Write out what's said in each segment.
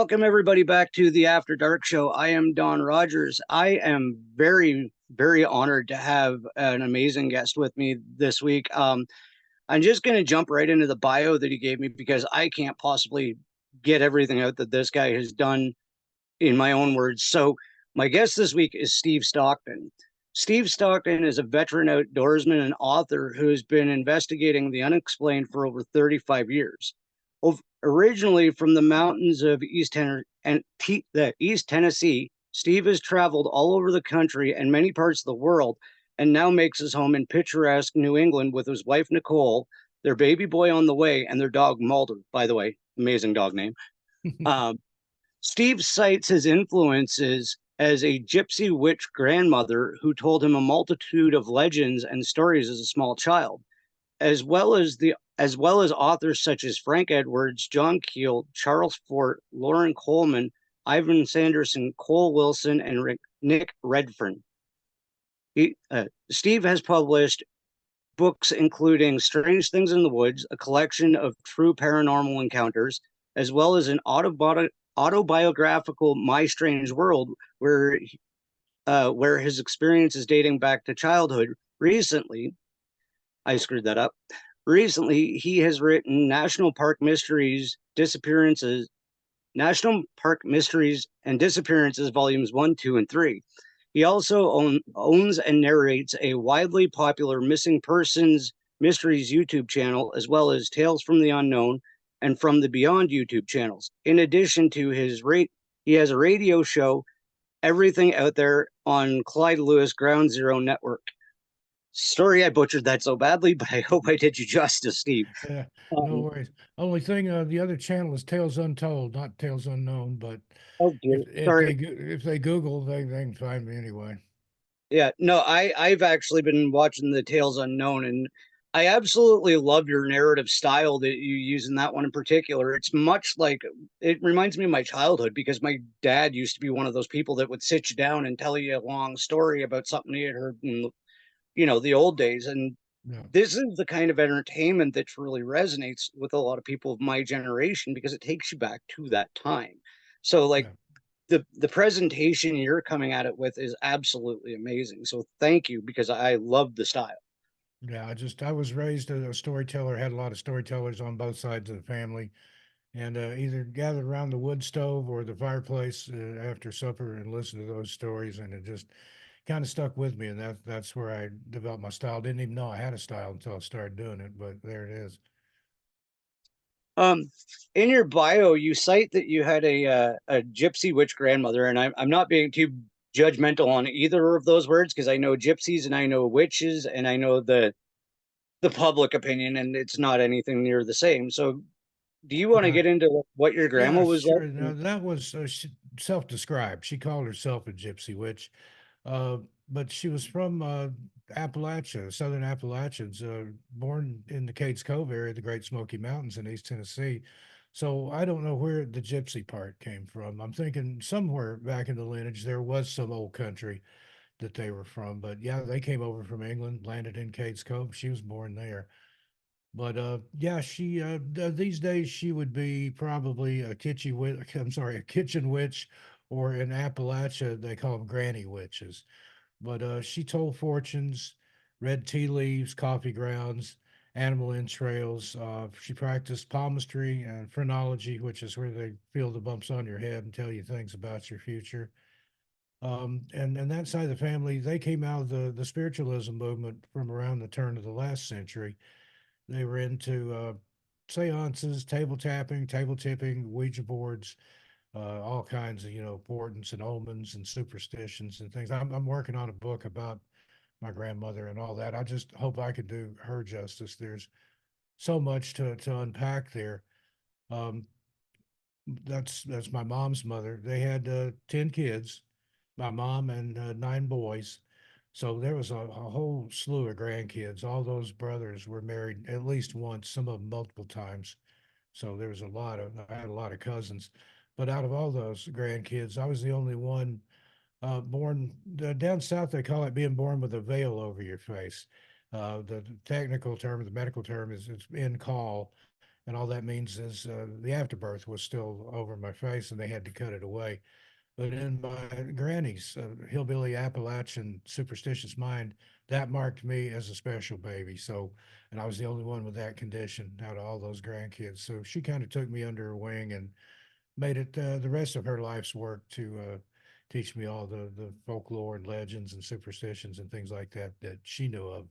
Welcome everybody back to the After Dark Show. I am Don Rogers. I am very, very honored to have an amazing guest with me this week. I'm just going to jump right into the bio that he gave me because I can't possibly get everything out that this guy has done in my own words. So, my guest this week is Steve Stockton. Steve Stockton is a veteran outdoorsman and author who has been investigating the unexplained for over 35 years. Originally from the mountains of East Tennessee, Steve has traveled all over the country and many parts of the world, and now makes his home in picturesque New England with his wife Nicole, their baby boy on the way, and their dog Mulder. By the way, amazing dog name. Um, Steve cites his influences as a gypsy witch grandmother who told him a multitude of legends and stories as a small child, as well as authors such as Frank Edwards, John Keel, Charles Fort, Loren Coleman, Ivan Sanderson, Cole Wilson, and Nick Redfern. Steve has published books including Strange Things in the Woods, a collection of true paranormal encounters, as well as an autobiographical My Strange World, where his experiences dating back to childhood. I screwed that up. Recently, he has written National Park Mysteries and Disappearances, volumes 1, 2, and 3. He also owns and narrates a widely popular missing persons mysteries YouTube channel, as well as Tales from the Unknown and From the Beyond YouTube channels. In addition to he has a radio show, Everything Out There, on Clyde Lewis Ground Zero Network. Sorry I butchered that so badly, but I hope I did you justice, Steve. Yeah, no worries. Only thing, the other channel is Tales Untold, not Tales Unknown. But Oh dear, if sorry. they Google, they can find me anyway. Yeah, no, I've actually been watching the Tales Unknown, and I absolutely love your narrative style that you use in that one in particular. It's much like, it reminds me of my childhood because my dad used to be one of those people that would sit you down and tell you a long story about something he had heard in the old days. And Yeah, this is the kind of entertainment that truly resonates with a lot of people of my generation because it takes you back to that time. So like, yeah, the presentation you're coming at it with is absolutely amazing. So thank you, because I love the style. yeah. I was raised as a storyteller. Had a lot of storytellers on both sides of the family, and either gathered around the wood stove or the fireplace after supper and listened to those stories, and it just kind of stuck with me. And that's where I developed my style. Didn't even know I had a style until I started doing it, but there it is. Um, in your bio, you cite that you had a gypsy witch grandmother, and I'm not being too judgmental on either of those words because I know gypsies and I know witches and I know the public opinion, and it's not anything near the same. So, do you want to Yeah. get into what your grandma Yeah, was sure. like? Now, that was self-described. She called herself a gypsy witch, uh, but she was from Appalachia, Southern Appalachians, born in the Cades Cove area, the Great Smoky Mountains in East Tennessee. So I don't know where the gypsy part came from. I'm thinking somewhere back in the lineage there was some old country that they were from, but yeah, they came over from England, landed in Cades Cove. She was born there. But yeah, these days she would be probably a kitchen witch. I'm sorry, a kitchen witch, or in Appalachia they call them granny witches. But she told fortunes, read tea leaves, coffee grounds, animal entrails. She practiced palmistry and phrenology, which is where they feel the bumps on your head and tell you things about your future. And that side of the family, they came out of the spiritualism movement from around the turn of the last century. They were into seances, table tapping, table tipping, Ouija boards, all kinds of, portents and omens and superstitions and things. I'm working on a book about my grandmother and all that. I just hope I could do her justice. There's so much to unpack there. Um, that's my mom's mother. They had 10 kids, my mom and 9 boys. So there was a whole slew of grandkids. All those brothers were married at least once, some of them multiple times. So there was I had a lot of cousins. But out of all those grandkids, I was the only one born down south. They call it being born with a veil over your face. The technical term, the medical term is it's in call. and all that means is the afterbirth was still over my face, and they had to cut it away. But in my granny's hillbilly Appalachian superstitious mind, that marked me as a special baby. So, and I was the only one with that condition out of all those grandkids. So she kind of took me under her wing and made it the rest of her life's work to teach me all the folklore and legends and superstitions and things like that that she knew of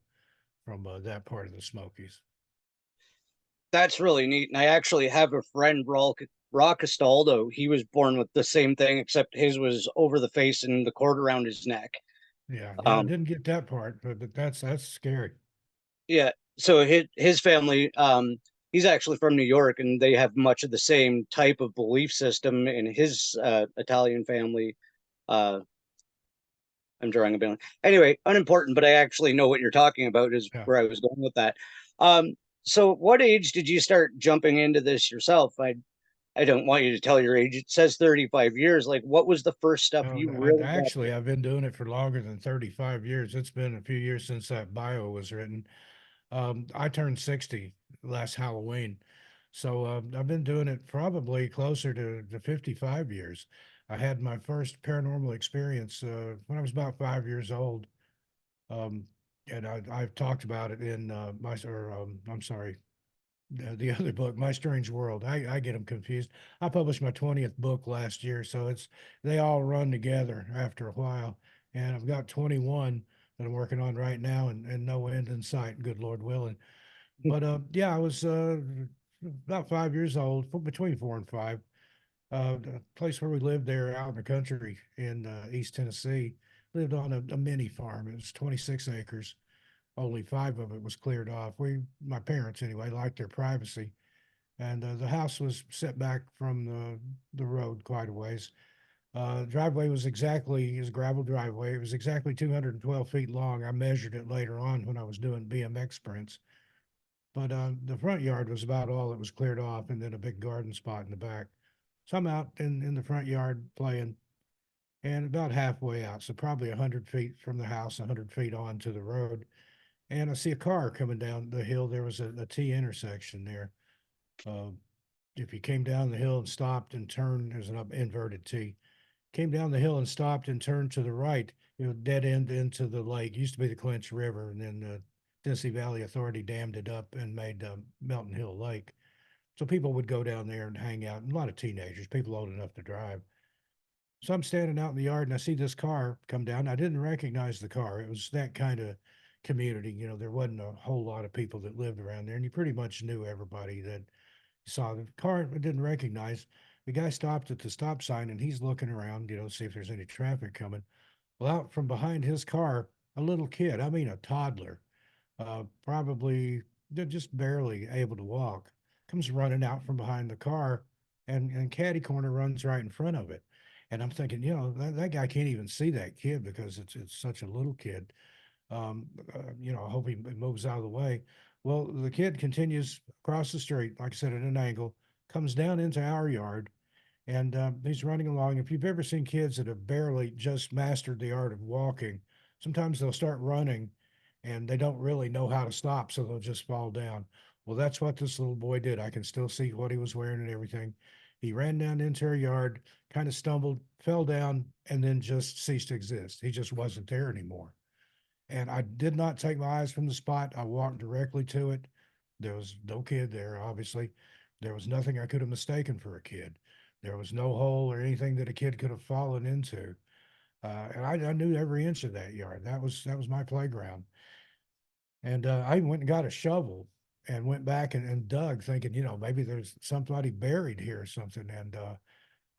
from that part of the Smokies. That's really neat. And I actually have a friend, Raw Castaldo. He was born with the same thing, except his was over the face and the cord around his neck. Yeah, yeah, I Um, didn't get that part, but that's scary. yeah. So his family, he's actually from New York, and they have much of the same type of belief system in his Italian family. Uh, I'm drawing a blank. Anyway, unimportant, but I actually know what you're talking about. Is Yeah. where I was going with that. So, what age did you start jumping into this yourself? I don't want you to tell your age. It says 35 years. Like, what was the first stuff No, you really got? actually, I've been doing it for longer than 35 years. It's been a few years since that bio was written. I turned 60 last Halloween. So I've been doing it probably closer to 55 years. I had my first paranormal experience when I was about 5 years old. Um, and I've talked about it in I'm sorry, the other book, My Strange World. I get them confused. I published my 20th book last year, so they all run together after a while. And I've got 21 that I'm working on right now, and no end in sight, good Lord willing. But yeah, I was about 5 years old, between 4 and 5. The place where we lived there out in the country in East Tennessee, lived on a mini farm. It was 26 acres. Only 5 of it was cleared off. My parents anyway, liked their privacy, and the house was set back from the road quite a ways. Driveway was exactly his gravel driveway. It was exactly 212 feet long. I measured it later on when I was doing BMX sprints. But the front yard was about all that was cleared off, and then a big garden spot in the back. So I'm out in the front yard playing, and about halfway out, so probably 100 feet from the house, 100 feet on to the road, and I see a car coming down the hill. There was a T intersection there. Uh, if you came down the hill and stopped and turned, there's an inverted T. Came down the hill and stopped and turned to the right, dead end into the lake. It used to be the Clinch River, and then the Tennessee Valley Authority dammed it up and made Melton Hill Lake. So people would go down there and hang out. And a lot of teenagers, people old enough to drive. So I'm standing out in the yard and I see this car come down. I didn't recognize the car. It was that kind of community. There wasn't a whole lot of people that lived around there, and you pretty much knew everybody that saw the car. I didn't recognize. The guy stopped at the stop sign and he's looking around, see if there's any traffic coming. Well, out from behind his car, a little kid, I mean a toddler, probably just barely able to walk, comes running out from behind the car, and caddy corner runs right in front of it. And I'm thinking, that guy can't even see that kid because it's such a little kid. I hope he moves out of the way. Well, the kid continues across the street, like I said, at an angle, comes down into our yard, and he's running along. If you've ever seen kids that have barely just mastered the art of walking, sometimes they'll start running and they don't really know how to stop, so they'll just fall down. Well, that's what this little boy did. I can still see what he was wearing and everything. He ran down into our yard, kind of stumbled, fell down, and then just ceased to exist. He just wasn't there anymore. And I did not take my eyes from the spot. I walked directly to it. There was no kid there, obviously. There was nothing I could have mistaken for a kid. There was no hole or anything that a kid could have fallen into. And I knew every inch of that yard. That was my playground. And I went and got a shovel and went back and dug, thinking, maybe there's somebody buried here or something. And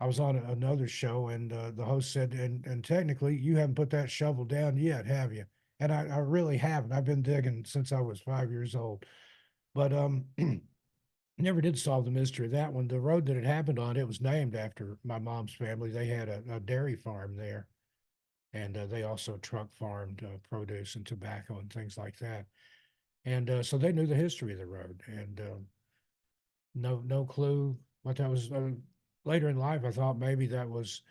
I was on another show, and the host said, and technically, you haven't put that shovel down yet, have you? And I really haven't. I've been digging since I was 5 years old, but never did solve the mystery of that one. The road that it happened on, it was named after my mom's family. They had a dairy farm there, and they also truck farmed produce and tobacco and things like that. And so they knew the history of the road, and no clue what that was. Later in life, I thought maybe that was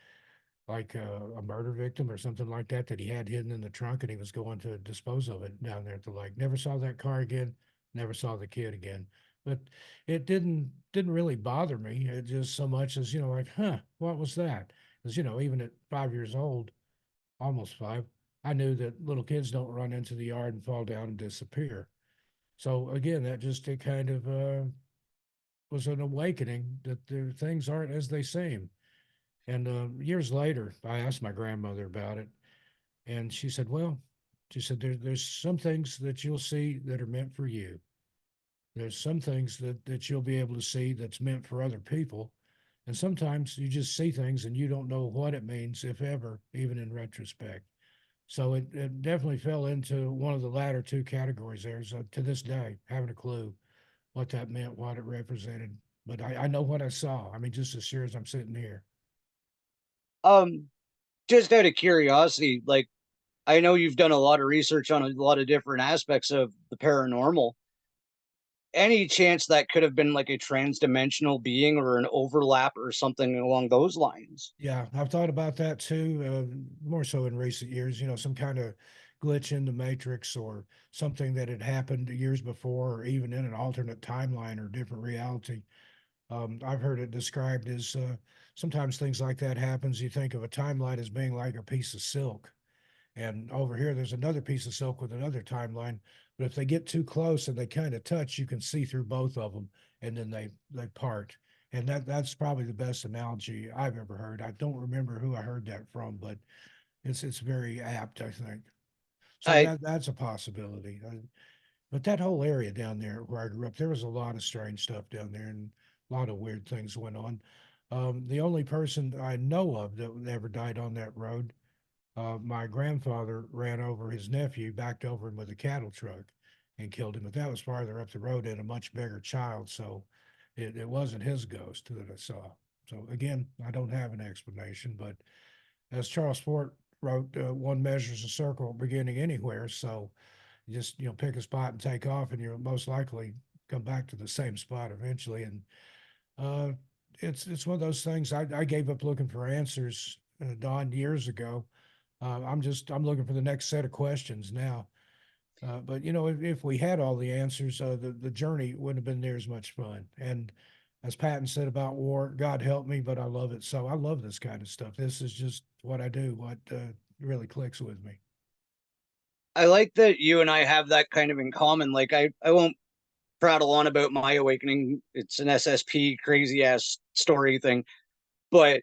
like a murder victim or something like that he had hidden in the trunk and he was going to dispose of it down there at the lake. Never saw that car again. Never saw the kid again. but it didn't really bother me. It just so much as, like, huh, what was that? Because, even at 5 years old, almost five, I knew that little kids don't run into the yard and fall down and disappear. So again, that just it kind of was an awakening that the things aren't as they seem. And years later, I asked my grandmother about it, and she said, "Well, she said there's some things that you'll see that are meant for you. There's some things that you'll be able to see that's meant for other people, and sometimes you just see things and you don't know what it means, if ever, even in retrospect." So it definitely fell into one of the latter two categories there. So to this day, having a clue what that meant, what it represented. But I know what I saw. I mean, just as sure as I'm sitting here. Um, just out of curiosity, like I know you've done a lot of research on a lot of different aspects of the paranormal. Any chance that could have been like a trans-dimensional being or an overlap or something along those lines? Yeah, I've thought about that too, more so in recent years, some kind of glitch in the matrix or something that had happened years before, or even in an alternate timeline or different reality. I've heard it described as sometimes things like that happens. You think of a timeline as being like a piece of silk. And over here, there's another piece of silk with another timeline. But if they get too close and they kind of touch, you can see through both of them, and then they part. And that's probably the best analogy I've ever heard. I don't remember who I heard that from, but it's very apt, I think. So I that's a possibility. But that whole area down there where I grew up, there was a lot of strange stuff down there, and a lot of weird things went on. The only person I know of that ever died on that road, my grandfather ran over his nephew, backed over him with a cattle truck, and killed him. But that was farther up the road and a much bigger child, so it wasn't his ghost that I saw. So again, I don't have an explanation, but as Charles Fort wrote, one measures a circle beginning anywhere. So you just pick a spot and take off, and you'll most likely come back to the same spot eventually. And uh, it's one of those things. I gave up looking for answers, Don, years ago. I'm looking for the next set of questions now. But if we had all the answers, the journey wouldn't have been near as much fun. And as Patton said about war, God help me, but I love it. So I love this kind of stuff. This is just what I do. What really clicks with me. I like that you and I have that kind of in common. Like I won't prattle on about my awakening. It's an SSP crazy ass story thing, but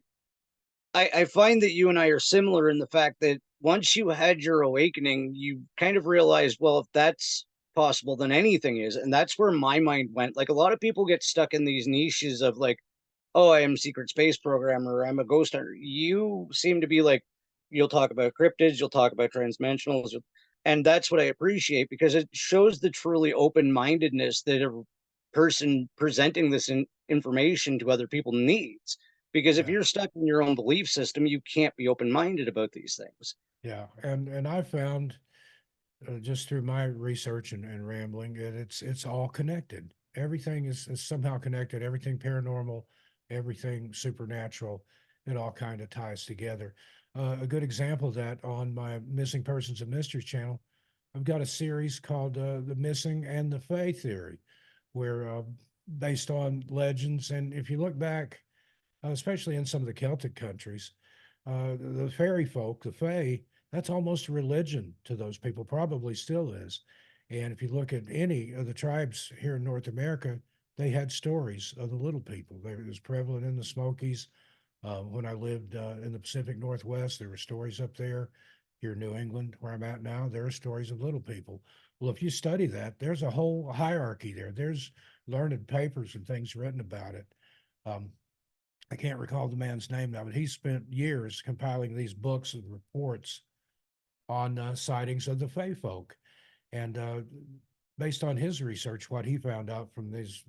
I find that you and I are similar in the fact that once you had your awakening, you kind of realized, well, if that's possible, then anything is. And that's where my mind went. Like a lot of people get stuck in these niches of like, oh, I am a secret space programmer, I'm a ghost hunter. You seem to be like, you'll talk about cryptids, you'll talk about transdimensionals. And that's what I appreciate because it shows the truly open mindedness that a person presenting this information to other people needs. Because if Yeah. you're stuck in your own belief system, you can't be open minded about these things. Yeah. And I found just through my research and rambling, it's all connected. Everything is somehow connected. Everything paranormal, everything supernatural, it all kind of ties together. A good example of that on my Missing Persons and Mysteries channel, I've got a series called "The Missing and the Fae Theory," where based on legends, and if you look back, especially in some of the Celtic countries, the fairy folk, the Fae, that's almost a religion to those people, probably still is. And if you look at any of the tribes here in North America, they had stories of the little people. It was prevalent in the Smokies. When I lived in the Pacific Northwest, there were stories up there. Here in New England, where I'm at now, there are stories of little people. Well, if you study that, there's a whole hierarchy there. There's learned papers and things written about it. Um, I can't recall the man's name now, but he spent years compiling these books and reports on sightings of the Fey folk. And based on his research, what he found out from these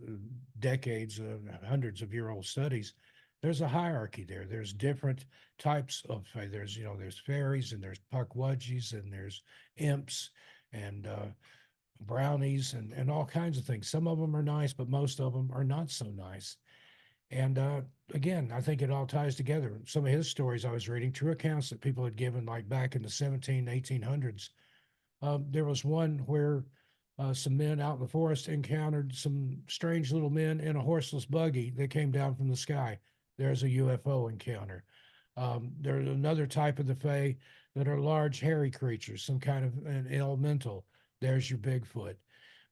decades, hundreds of year old studies, there's a hierarchy there. There's different types of Fey. There's fairies and there's puckwudgies and there's imps and brownies and all kinds of things. Some of them are nice, but most of them are not so nice. And again, I think it all ties together. Some of his stories I was reading, true accounts that people had given, like back in the 1800s. There was one where some men out in the forest encountered some strange little men in a horseless buggy that came down from the sky. There's a UFO encounter. There's another type of the Fae that are large, hairy creatures, some kind of an elemental. There's your Bigfoot.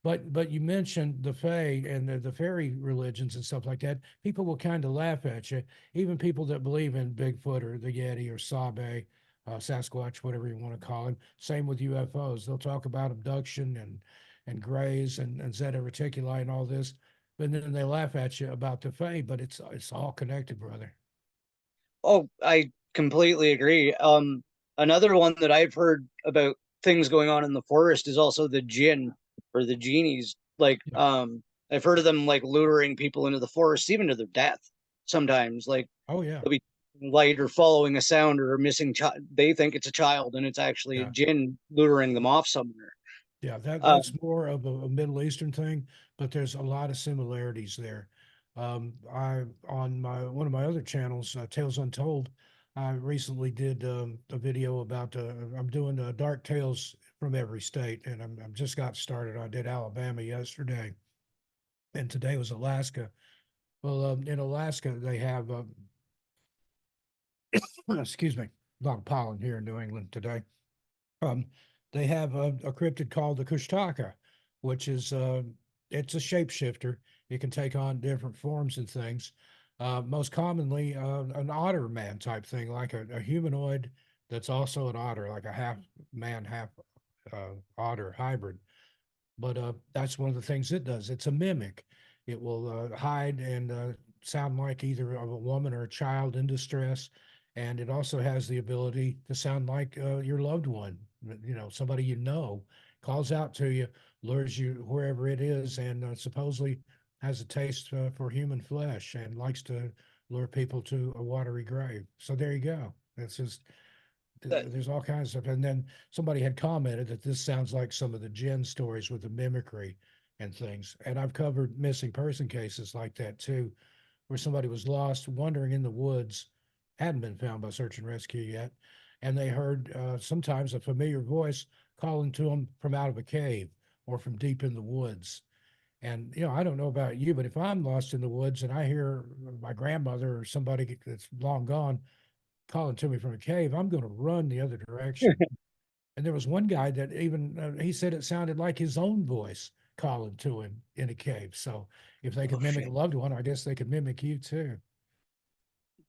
But you mentioned the Fae and the fairy religions and stuff like that. People will kind of laugh at you, even people that believe in Bigfoot or the Yeti or Sabe, Sasquatch, whatever you want to call him. Same with UFOs. They'll talk about abduction and grays and Zeta Reticuli and all this, but then they laugh at you about the Fae. But it's all connected, brother. Oh, I completely agree. Another one that I've heard about things going on in the forest is also the jinn or the genies. Like, Yeah. I've heard of them like luring people into the forest, even to their death. Sometimes, like Oh yeah. they'll be light or following a sound or a missing child. They think it's a child, and it's actually a Yeah. jinn luring them off somewhere. Yeah, that's Um, more of a Middle Eastern thing, but there's a lot of similarities there. I on my one of my other channels, Tales Untold, I recently did a video about I'm doing dark tales from every state, and I'm just got started. I did Alabama yesterday, and today was Alaska. Well, in Alaska they have excuse me, a lot of pollen here in New England today. Um, they have a cryptid called the Kushtaka, which is it's a shapeshifter. It can take on different forms and things. Most commonly, an otter man type thing, like a humanoid that's also an otter, like a half man, half otter hybrid. But that's one of the things it does. It's a mimic. It will hide and sound like either of a woman or a child in distress. And it also has the ability to sound like your loved one, somebody calls out to you, lures you wherever it is, and supposedly has a taste for human flesh and likes to lure people to a watery grave. So there you go. That's just that, there's all kinds of stuff. And then somebody had commented that this sounds like some of the Jen stories with the mimicry and things. And I've covered missing person cases like that too, where somebody was lost, wandering in the woods, hadn't been found by search and rescue yet, and they heard sometimes a familiar voice calling to them from out of a cave or from deep in the woods. And I don't know about you, but if I'm lost in the woods and I hear my grandmother or somebody that's long gone calling to me from a cave, I'm going to run the other direction. And there was one guy that even he said it sounded like his own voice calling to him in a cave. So if they could oh mimic a shit, loved one, I guess they could mimic you too.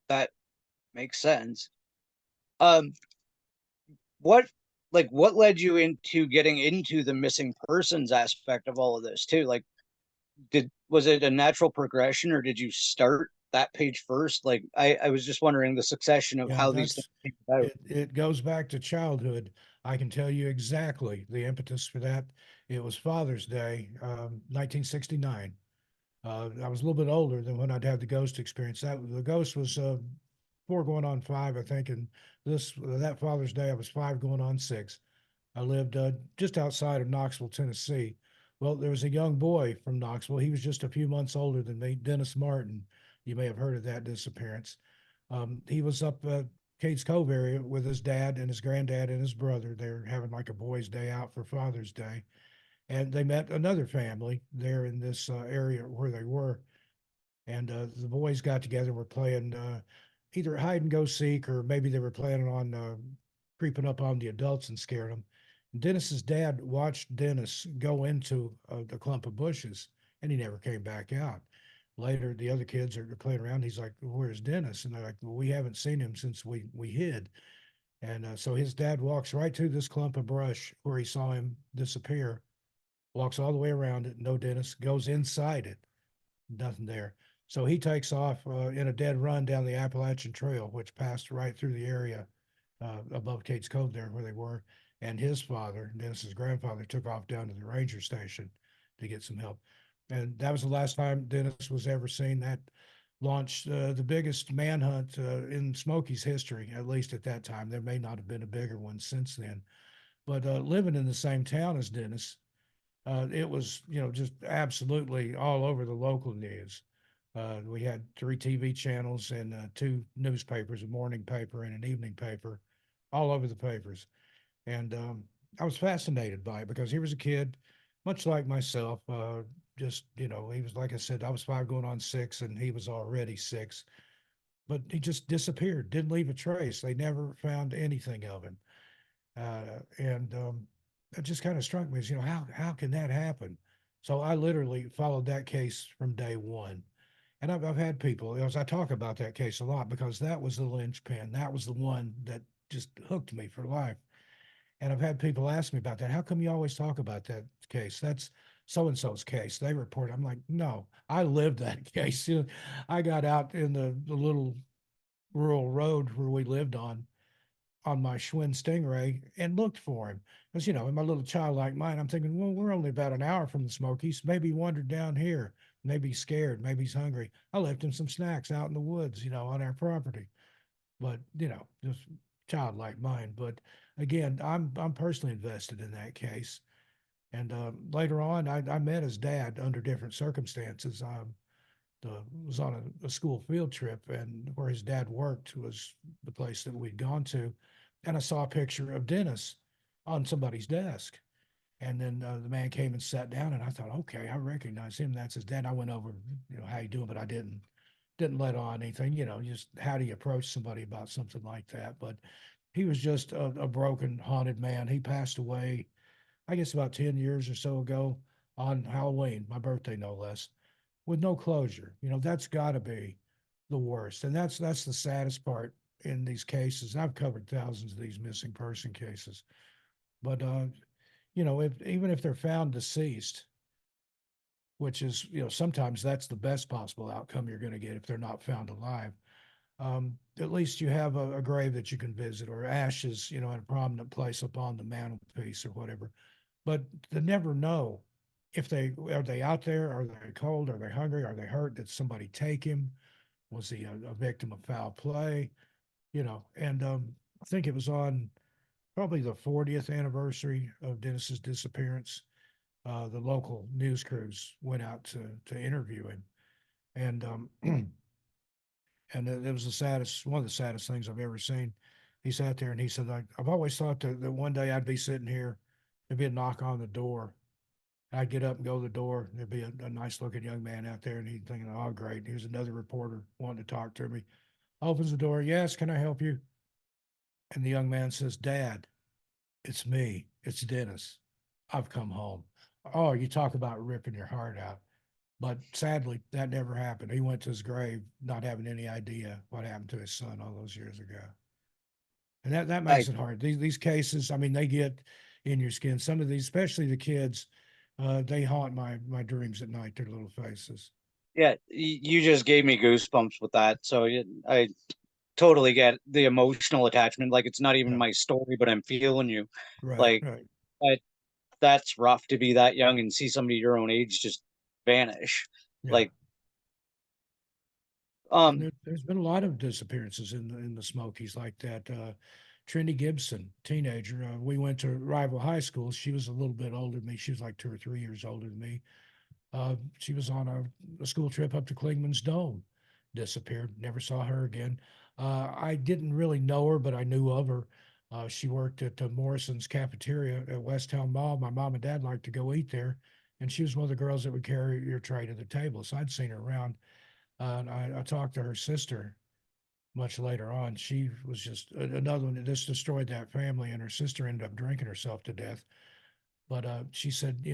that makes sense. Um, what what led you into getting into the missing persons aspect of all of this too? Like, did was it a natural progression, or did you start that page first? Like, I was just wondering the succession of Yeah, how these things that's came about. it goes back to childhood. I can tell you exactly the impetus for that. It was Father's Day, 1969. I was a little bit older than when I'd had the ghost experience. That the ghost was 4 going on 5, I think, and this that Father's Day I was 5 going on 6. I lived just outside of Knoxville, Tennessee. Well, there was a young boy from Knoxville. He was just a few months older than me, Dennis Martin. You may have heard of that disappearance. He was up Cades Cove area with his dad and his granddad and his brother. They're having like a boys' day out for Father's Day. And they met another family there in this area where they were. And the boys got together and were playing either hide and go seek, or maybe they were planning on creeping up on the adults and scaring them. Dennis's dad watched Dennis go into the clump of bushes, and he never came back out. Later, the other kids are playing around. He's like, "Where's Dennis?" And they're like, "Well, we haven't seen him since we hid." And so his dad walks right to this clump of brush where he saw him disappear, walks all the way around it, no Dennis, goes inside it, nothing there. So he takes off in a dead run down the Appalachian Trail, which passed right through the area above Kate's Cove there where they were. And his father, Dennis's grandfather, took off down to the ranger station to get some help. And that was the last time Dennis was ever seen. That launched the biggest manhunt in Smoky's history, at least at that time. There may not have been a bigger one since then. But living in the same town as Dennis, it was, just absolutely all over the local news. We had 3 TV channels and 2 newspapers, a morning paper and an evening paper, all over the papers. And I was fascinated by it because here was a kid. much like myself. Just, he was, like I said, I was 5 going on 6, and he was already 6. But he just disappeared, didn't leave a trace. They never found anything of him. And It just kind of struck me as, how can that happen? So I literally followed that case from day one. And I've had people, as I talk about that case a lot, because that was the linchpin. That was the one that just hooked me for life. And I've had people ask me about that. How come you always talk about that case? That's so and so's case. They report. I'm like, no, I lived that case. I got out in the little rural road where we lived on my Schwinn Stingray and looked for him. Because, in my little childlike mind, I'm thinking, well, we're only about an hour from the Smokies. Maybe he wandered down here. Maybe he's scared. Maybe he's hungry. I left him some snacks out in the woods, on our property. But, just childlike mind. But again, I'm personally invested in that case. And later on, I met his dad under different circumstances. Was on a school field trip, and where his dad worked was the place that we'd gone to, and I saw a picture of Dennis on somebody's desk. And then the man came and sat down, and I thought, okay, I recognize him. That's his dad. I went over, how you doing? But I didn't let on anything, just how do you approach somebody about something like that? But he was just a broken, haunted man. He passed away, I guess, about 10 years or so ago on Halloween, my birthday, no less, with no closure. That's got to be the worst. And that's the saddest part in these cases. I've covered thousands of these missing person cases. But even if they're found deceased, which is, sometimes that's the best possible outcome you're going to get if they're not found alive. At least you have a grave that you can visit, or ashes, in a prominent place upon the mantelpiece or whatever. But to never know if they are they out there, are they cold, are they hungry, are they hurt? Did somebody take him? Was he a victim of foul play? And I think it was on probably the 40th anniversary of Dennis's disappearance. The local news crews went out to interview him, and and it was one of the saddest things I've ever seen. He sat there and he said, I've always thought that one day I'd be sitting here, there'd be a knock on the door. I'd get up and go to the door. There'd be a nice looking young man out there, and he'd thinking, oh, great. Here's another reporter wanting to talk to me. Opens the door. Yes, can I help you? And the young man says, Dad, it's me. It's Dennis. I've come home. Oh, you talk about ripping your heart out. But sadly, that never happened. He went to his grave not having any idea what happened to his son all those years ago. And that I makes it hard. These cases, I mean, they get in your skin. Some of these, especially the kids, they haunt my dreams at night. Their little faces. Yeah, you just gave me goosebumps with that. So I totally get the emotional attachment. Like it's not even Yeah, my story, but I'm feeling you. right, Like right. I, that's rough to be that young and see somebody your own age just vanish. Yeah. Like, And um, there's been a lot of disappearances in the Smokies like that. Trinity Gibson, teenager. We went to rival high schools. She was a little bit older than me. She was like 2 or 3 years older than me. She was on a school trip up to Klingman's Dome, disappeared, never saw her again. I didn't really know her, but I knew of her. She worked at Morrison's cafeteria at West Town Mall. My mom and dad liked to go eat there, and she was one of the girls that would carry your tray to the table. So I'd seen her around. And I talked to her sister much later on. She was just another one that just destroyed that family, and her sister ended up drinking herself to death. But she said,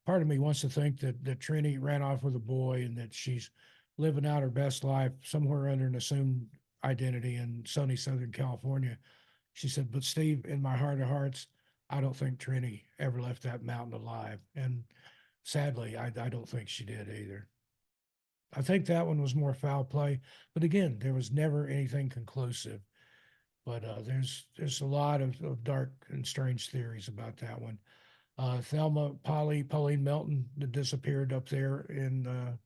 part of me wants to think that Trini ran off with a boy and that she's living out her best life somewhere under an assumed identity in sunny Southern California. She said, but Steve, in my heart of hearts, I don't think Trini ever left that mountain alive. And sadly, I don't think she did either. I think that one was more foul play, but again, there was never anything conclusive. But there's a lot of dark and strange theories about that one. Thelma, Pauline Melton that disappeared up there in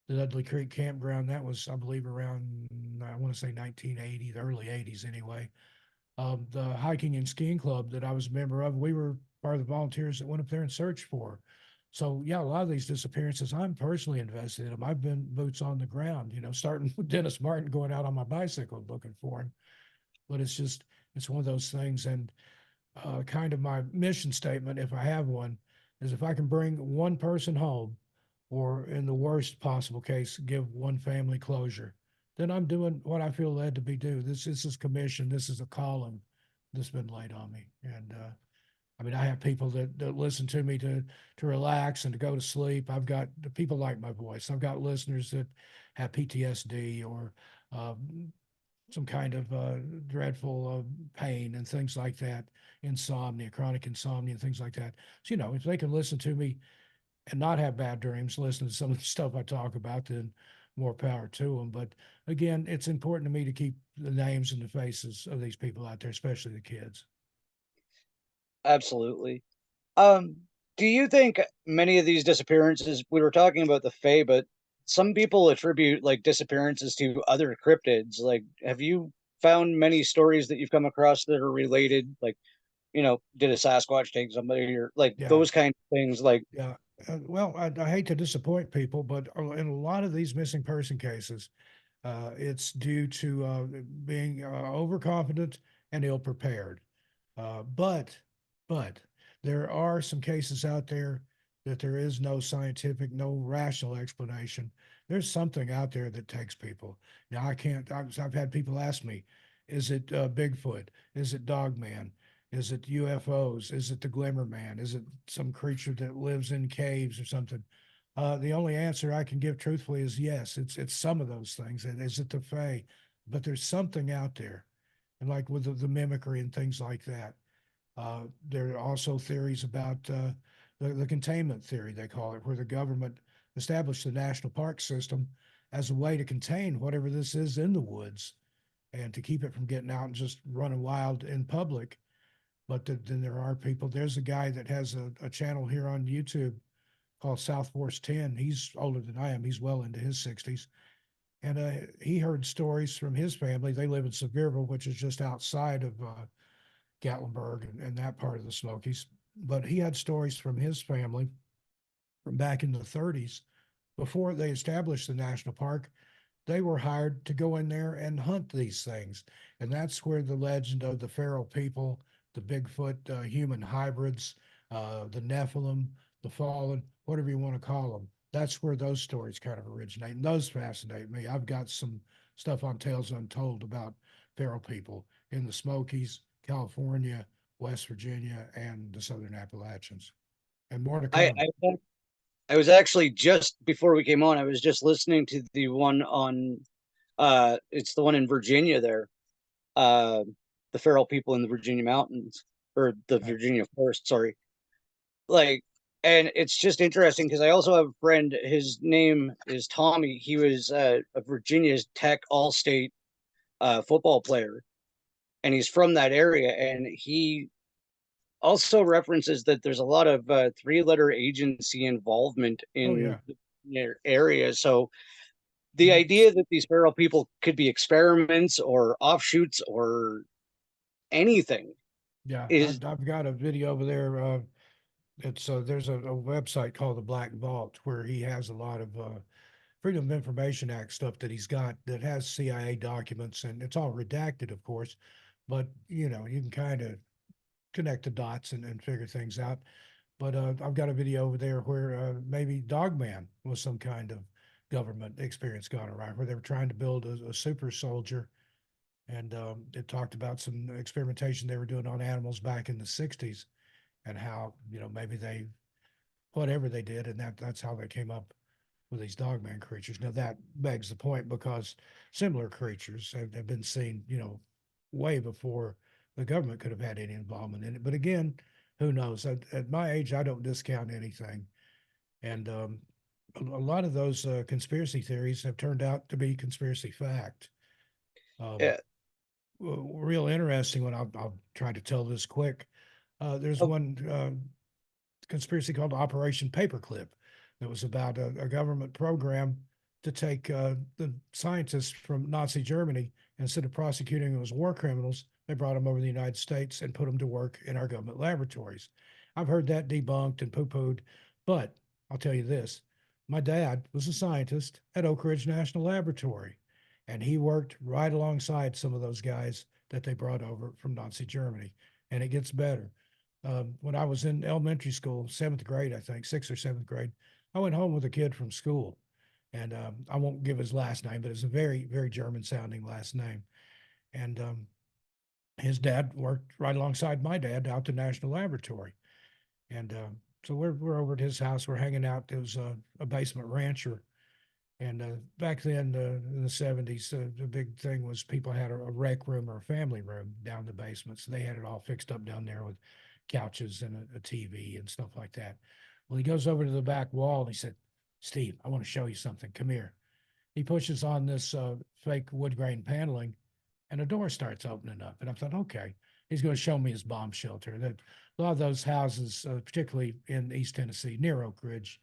the Dudley Creek campground. That was, I believe, around, I want to say 1980, the early 80s anyway. The hiking and skiing club that I was a member of, we were part of the volunteers that went up there and searched for her. So yeah, a lot of these disappearances, I'm personally invested in them. I've been boots on the ground, starting with Dennis Martin, going out on my bicycle looking for him. But it's one of those things, and kind of my mission statement, if I have one, is if I can bring one person home, or in the worst possible case, give one family closure, then I'm doing what I feel led to be do. This is commission. This is a calling that's been laid on me. And I mean, I have people that listen to me to relax and to go to sleep. I've got people like my voice. I've got listeners that have PTSD or some kind of dreadful pain and things like that, insomnia, chronic insomnia, and things like that. So, if they can listen to me and not have bad dreams, listen to some of the stuff I talk about, then more power to them. But again, it's important to me to keep the names and the faces of these people out there, especially the kids. Absolutely. Um, do you think many of these disappearances, we were talking about the Fae, but some people attribute like disappearances to other cryptids. Like, have you found many stories that you've come across that are related? Like, did a Sasquatch take somebody or like Yeah, those kind of things? Like, yeah. Well, I hate to disappoint people, but in a lot of these missing person cases, it's due to being overconfident and ill prepared. Uh, but but there are some cases out there that there is no scientific, no rational explanation. There's something out there that takes people. Now I can't. I've had people ask me, is it Bigfoot? Is it Dogman? Is it UFOs? Is it the Glimmer Man? Is it some creature that lives in caves or something? The only answer I can give truthfully is yes. It's some of those things. Is it the Fae? But there's something out there, and like with the mimicry and things like that. There are also theories about the containment theory, they call it, where the government established the national park system as a way to contain whatever this is in the woods and to keep it from getting out and just running wild in public. But then there are people. There's a guy that has a channel here on YouTube called South Force 10. He's older than I am. He's well into his 60s. And he heard stories from his family. They live in Sevierville, which is just outside of Gatlinburg and that part of the Smokies. But he had stories from his family from back in the 30s before they established the national park. They were hired to go in there and hunt these things. And that's where the legend of the feral people, the Bigfoot human hybrids, the Nephilim, the Fallen, whatever you want to call them, that's where those stories kind of originate. And those fascinate me. I've got some stuff on Tales Untold about feral people in the Smokies, California, West Virginia, and the Southern Appalachians, and more to I, come. I I was actually just before we came on, I was just listening to the one on it's the one in Virginia there. Uh the feral people in the Virginia mountains or the Right. Virginia forest, sorry. Like, and it's just interesting because I also have a friend, his name is Tommy. He was a Virginia Tech all-state football player and he's from that area and he also references that there's a lot of three-letter agency involvement Oh in yeah. the area. So the Yep. idea that these feral people could be experiments or offshoots or anything Yeah. is I've got a video over there. It's there's a website called the Black Vault where he has a lot of Freedom of Information Act stuff that he's got that has CIA documents, and it's all redacted, of course, but you can kind of connect the dots and figure things out. But I've got a video over there where maybe Dogman was some kind of government experience gone awry, where they were trying to build a super soldier, and it talked about some experimentation they were doing on animals back in the '60s, and how maybe they whatever they did, and that's how they came up with these dogman creatures. Now that begs the point because similar creatures have been seen, way before the government could have had any involvement in it. But again, who knows? At my age, I don't discount anything, and a lot of those conspiracy theories have turned out to be conspiracy fact. Um, yeah. Real interesting one. I'll try to tell this quick. There's Oh, one conspiracy called Operation Paperclip that was about a government program to take the scientists from Nazi Germany. Instead of prosecuting them as war criminals, they brought them over to the United States and put them to work in our government laboratories. I've heard that debunked and poo pooed, but I'll tell you this: my dad was a scientist at Oak Ridge National Laboratory, and he worked right alongside some of those guys that they brought over from Nazi Germany. And it gets better. When I was in elementary school, seventh grade, I think, sixth or seventh grade, I went home with a kid from school. And I won't give his last name, but it's a very, very German sounding last name. And his dad worked right alongside my dad out the National Laboratory. And so we're over at his house. We're hanging out. There was a basement rancher. And back then in the 70s, the big thing was people had a rec room or a family room down the basement. So they had it all fixed up down there with couches and a TV and stuff like that. Well, he goes over to the back wall and he said, Steve, I want to show you something. Come here. He pushes on this fake wood grain paneling and a door starts opening up. And I thought, okay, he's going to show me his bomb shelter. That a lot of those houses, particularly in East Tennessee, near Oak Ridge,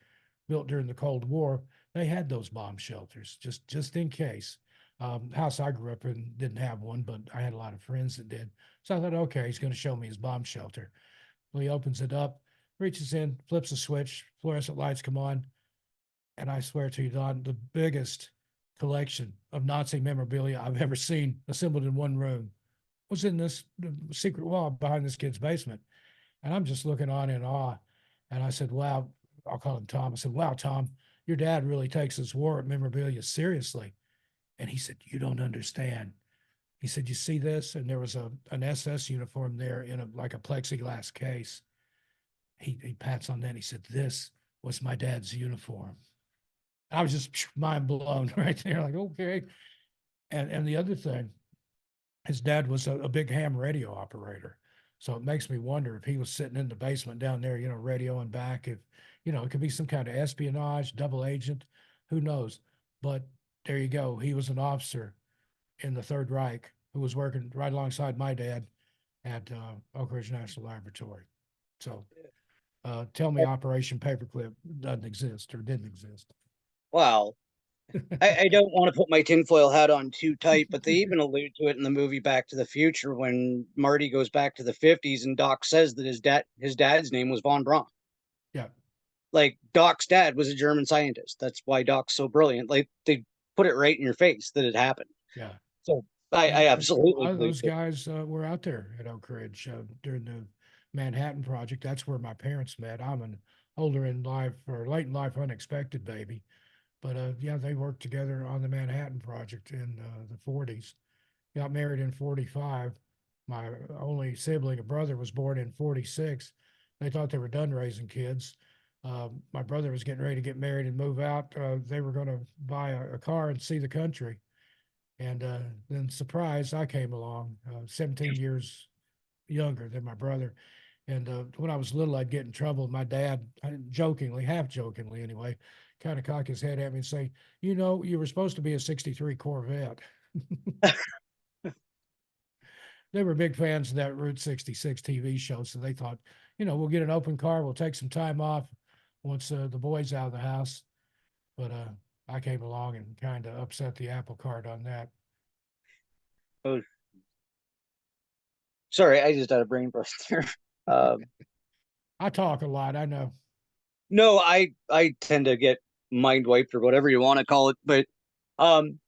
built during the Cold War, they had those bomb shelters just in case. House I grew up in didn't have one, but I had a lot of friends that did. So I thought, okay, he's going to show me his bomb shelter. Well, he opens it up, reaches in, flips a switch, fluorescent lights come on, and I swear to you, Don, the biggest collection of Nazi memorabilia I've ever seen assembled in one room was in this secret wall behind this kid's basement. And I'm just looking on in awe. And I said, wow, I'll call him Tom. I said, wow, Tom, your dad really takes this war memorabilia seriously. And he said, you don't understand. He said, you see this? And there was an SS uniform there in like a plexiglass case. He pats on that. He said, this was my dad's uniform. I was just mind blown right there. Like, okay. And the other thing, his dad was a big ham radio operator. So it makes me wonder if he was sitting in the basement down there, radioing back, if, it could be some kind of espionage, double agent, who knows? But there you go. He was an officer in the Third Reich who was working right alongside my dad at Oak Ridge National Laboratory. So tell me Operation Paperclip doesn't exist or didn't exist. Wow. I don't want to put my tinfoil hat on too tight, but they even allude to it in the movie Back to the Future when Marty goes back to the 50s and Doc says that his dad's name was von Braun. Yeah. Like Doc's dad was a German scientist. That's why Doc's so brilliant. Like they put it right in your face that it happened. Yeah. So I And a absolutely lot of believe those it. guys were out there at Oak Ridge during the Manhattan Project. That's where my parents met. I'm an older in life or late in life unexpected baby. But yeah, they worked together on the Manhattan Project in the 40s. Got married in 45. My only sibling, a brother, was born in 46. They thought they were done raising kids. My brother was getting ready to get married and move out. They were going to buy a car and see the country. And then, surprise, I came along, 17 years younger than my brother. And when I was little, I'd get in trouble. My dad, jokingly, half jokingly anyway, kind of cock his head at me and say, you were supposed to be a 63 Corvette. They were big fans of that Route 66 TV show. So they thought, we'll get an open car. We'll take some time off once the boys out of the house. But I came along and kind of upset the apple cart on that. Oh, sorry, I just had a brain burst there. Um, I talk a lot, I know. no, I tend to get mind wiped or whatever you want to call it. But um,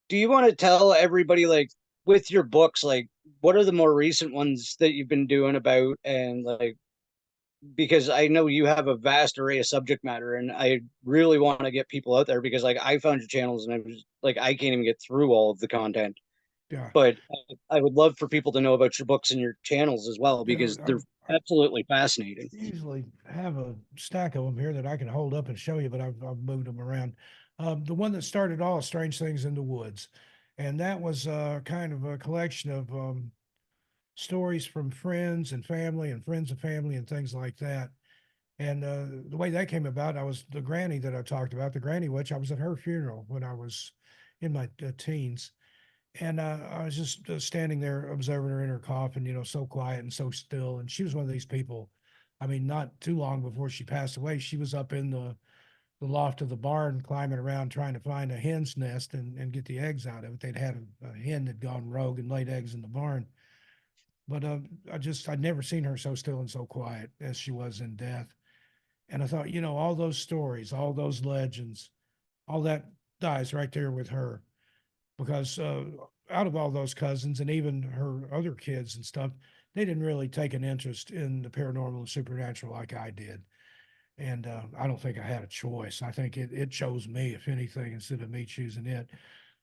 do you want to tell everybody, like, with your books, like, what are the more recent ones that you've been doing about, and like, because I know you have a vast array of subject matter, and I really want to get people out there because, like, I found your channels and I was like, I can't even get through all of the content. Yeah. But I would love for people to know about your books and your channels as well because they're I absolutely fascinating. usually have a stack of them here that I can hold up and show you, but I've moved them around. The one that started all Strange Things in the Woods, and that was kind of a collection of stories from friends and family and friends of family and things like that. And the way that came about, I was the granny that I talked about, the granny witch. I was at her funeral when I was in my teens. And I was just standing there observing her in her coffin, so quiet and so still. And she was one of these people. I mean, not too long before she passed away, she was up in the loft of the barn, climbing around trying to find a hen's nest and get the eggs out of it. They'd had a hen that gone rogue and laid eggs in the barn. But I'd never seen her so still and so quiet as she was in death. And I thought, all those stories, all those legends, all that dies right there with her because out of all those cousins and even her other kids and stuff, they didn't really take an interest in the paranormal and supernatural like I did. And I don't think I had a choice. I think it chose me, if anything, instead of me choosing it.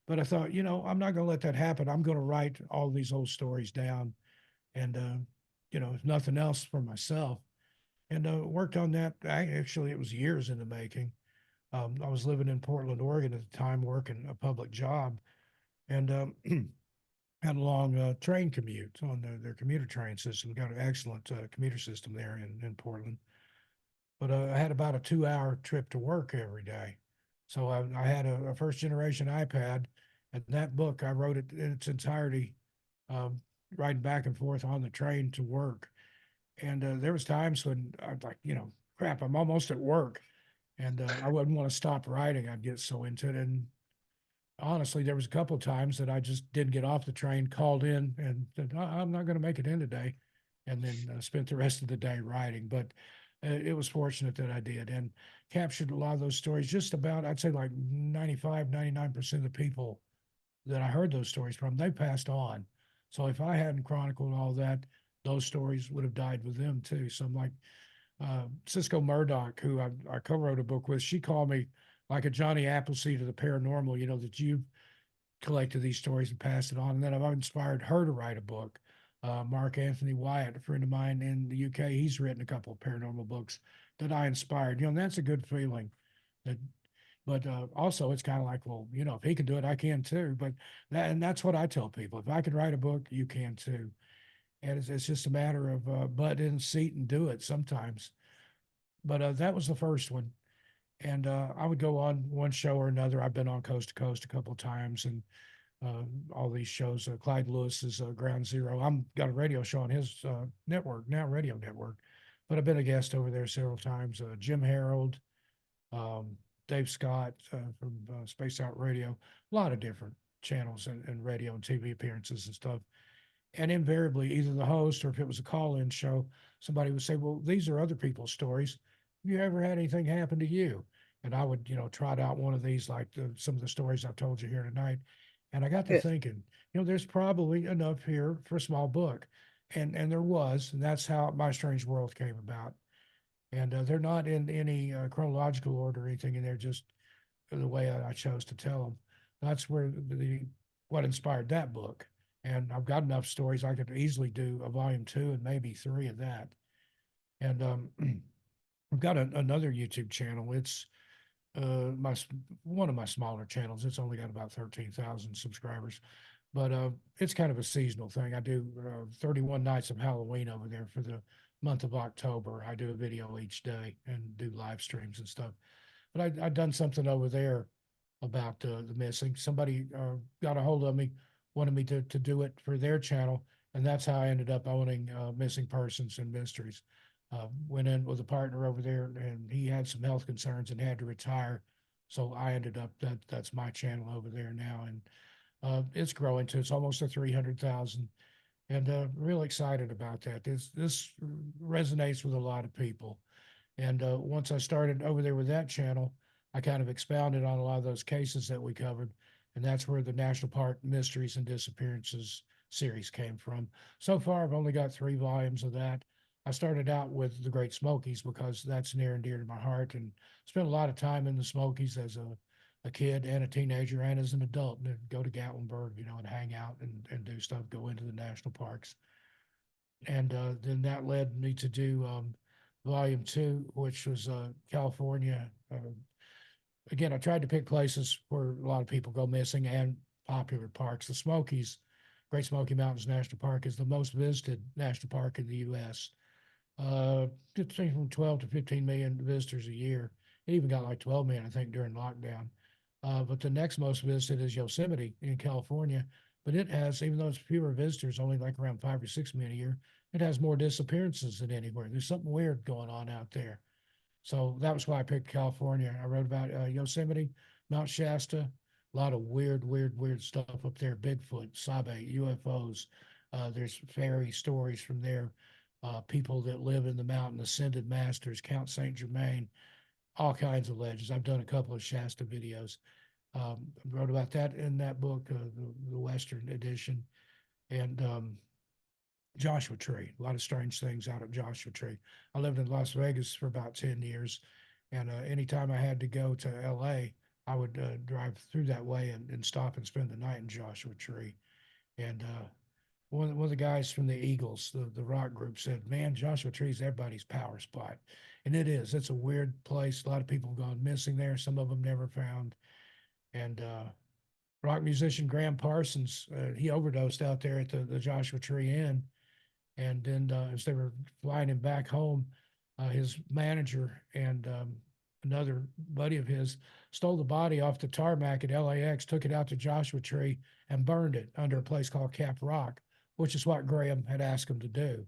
But I thought, I'm not going to let that happen. I'm going to write all these old stories down and, if nothing else, for myself. And worked on that. Actually, it was years in the making. I was living in Portland, Oregon at the time, working a public job, and had a long train commute on their commuter train system. Got an excellent commuter system there in Portland. But I had about a 2 hour trip to work every day. So I had a first generation iPad, and that book I wrote it in its entirety, um, riding back and forth on the train to work. And there was times when I'd like, crap, I'm almost at work, and I wouldn't want to stop writing. I'd get so into it. And honestly, there was a couple of times that I just didn't get off the train, called in, and said, I'm not going to make it in today, and then spent the rest of the day writing. But it was fortunate that I did and captured a lot of those stories. Just about, I'd say like 95, 99% of the people that I heard those stories from, they passed on. So if I hadn't chronicled all that, those stories would have died with them too. So I'm like, Cisco Murdoch, who I co-wrote a book with, she called me like a Johnny Appleseed of the paranormal, that you've collected these stories and passed it on. And then I've inspired her to write a book. Mark Anthony Wyatt, a friend of mine in the UK, he's written a couple of paranormal books that I inspired. And that's a good feeling. That, but also, it's kind of like, well, if he can do it, I can too. But that's what I tell people: if I can write a book, you can too. And it's just a matter of butt in seat and do it sometimes. But that was the first one, and I would go on one show or another. I've been on Coast to Coast a couple of times, and all these shows. Clyde Lewis's Ground Zero. I'm got a radio show on his network now, radio network, but I've been a guest over there several times. Jim Harold, um, Dave Scott from Space Out Radio, a lot of different channels and radio and TV appearances and stuff. And invariably, either the host or if it was a call-in show, somebody would say, "Well, these are other people's stories. Have you ever had anything happen to you?" And I would, trot out one of these, like some of the stories I've told you here tonight. And I got to Yeah. thinking, there's probably enough here for a small book, and there was, and that's how My Strange World came about. And they're not in any chronological order or anything, and they're just the way I chose to tell them. That's where what inspired that book. And I've got enough stories I could easily do a volume two and maybe three of that. And I've got another YouTube channel. It's my one of my smaller channels. It's only got about 13,000 subscribers, but it's kind of a seasonal thing. I do 31 nights of Halloween over there for the month of October. I do a video each day and do live streams and stuff. But I've done something over there about the missing. Somebody got a hold of me, wanted me to do it for their channel, and that's how I ended up owning Missing Persons and Mysteries. Went in with a partner over there, and he had some health concerns and had to retire. So I ended up that's my channel over there now, and it's growing to it's almost a 300,000, and real excited about that. This resonates with a lot of people. And once I started over there with that channel, I kind of expounded on a lot of those cases that we covered. And that's where the National Park Mysteries and Disappearances series came from. So far, I've only got 3 volumes of that. I started out with the Great Smokies because that's near and dear to my heart, and spent a lot of time in the Smokies as a kid and a teenager and as an adult, and go to Gatlinburg, and hang out and do stuff, go into the national parks. And then that led me to do volume two, which was California. Again, I tried to pick places where a lot of people go missing and popular parks. The Smokies, Great Smoky Mountains National Park, is the most visited national park in the U.S. It's from 12 to 15 million visitors a year. It even got like 12 million, I think, during lockdown. But the next most visited is Yosemite in California. But it has, even though it's fewer visitors, only like around 5 or 6 million a year, it has more disappearances than anywhere. There's something weird going on out there. So that was why I picked California. I wrote about Yosemite, Mount Shasta, a lot of weird stuff up there. Bigfoot, Sabe, UFOs. There's fairy stories from there. People that live in the mountain, ascended masters, Count Saint Germain, all kinds of legends. I've done a couple of Shasta videos. Wrote about that in that book, the Western edition, and Joshua Tree. A lot of strange things out at Joshua Tree. I lived in Las Vegas for about 10 years, and anytime I had to go to LA, I would drive through that way and stop and spend the night in Joshua Tree. And one of the guys from the Eagles, the rock group, said, "Man, Joshua Tree is everybody's power spot." And it is. It's a weird place. A lot of people have gone missing there, some of them never found. And rock musician Graham Parsons, he overdosed out there at the Joshua Tree Inn. And then as they were flying him back home, his manager and another buddy of his stole the body off the tarmac at LAX, took it out to Joshua Tree, and burned it under a place called Cap Rock, which is what Graham had asked him to do.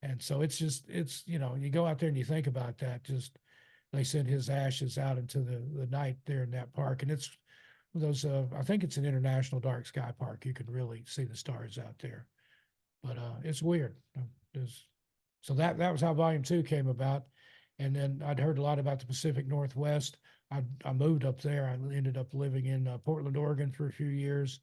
And so it's, you go out there and you think about that. Just they sent his ashes out into the night there in that park. And it's those, I think it's an international dark sky park. You can really see the stars out there. But it's weird. So that was how Volume Two came about, and then I'd heard a lot about the Pacific Northwest. I moved up there. I ended up living in Portland, Oregon, for a few years.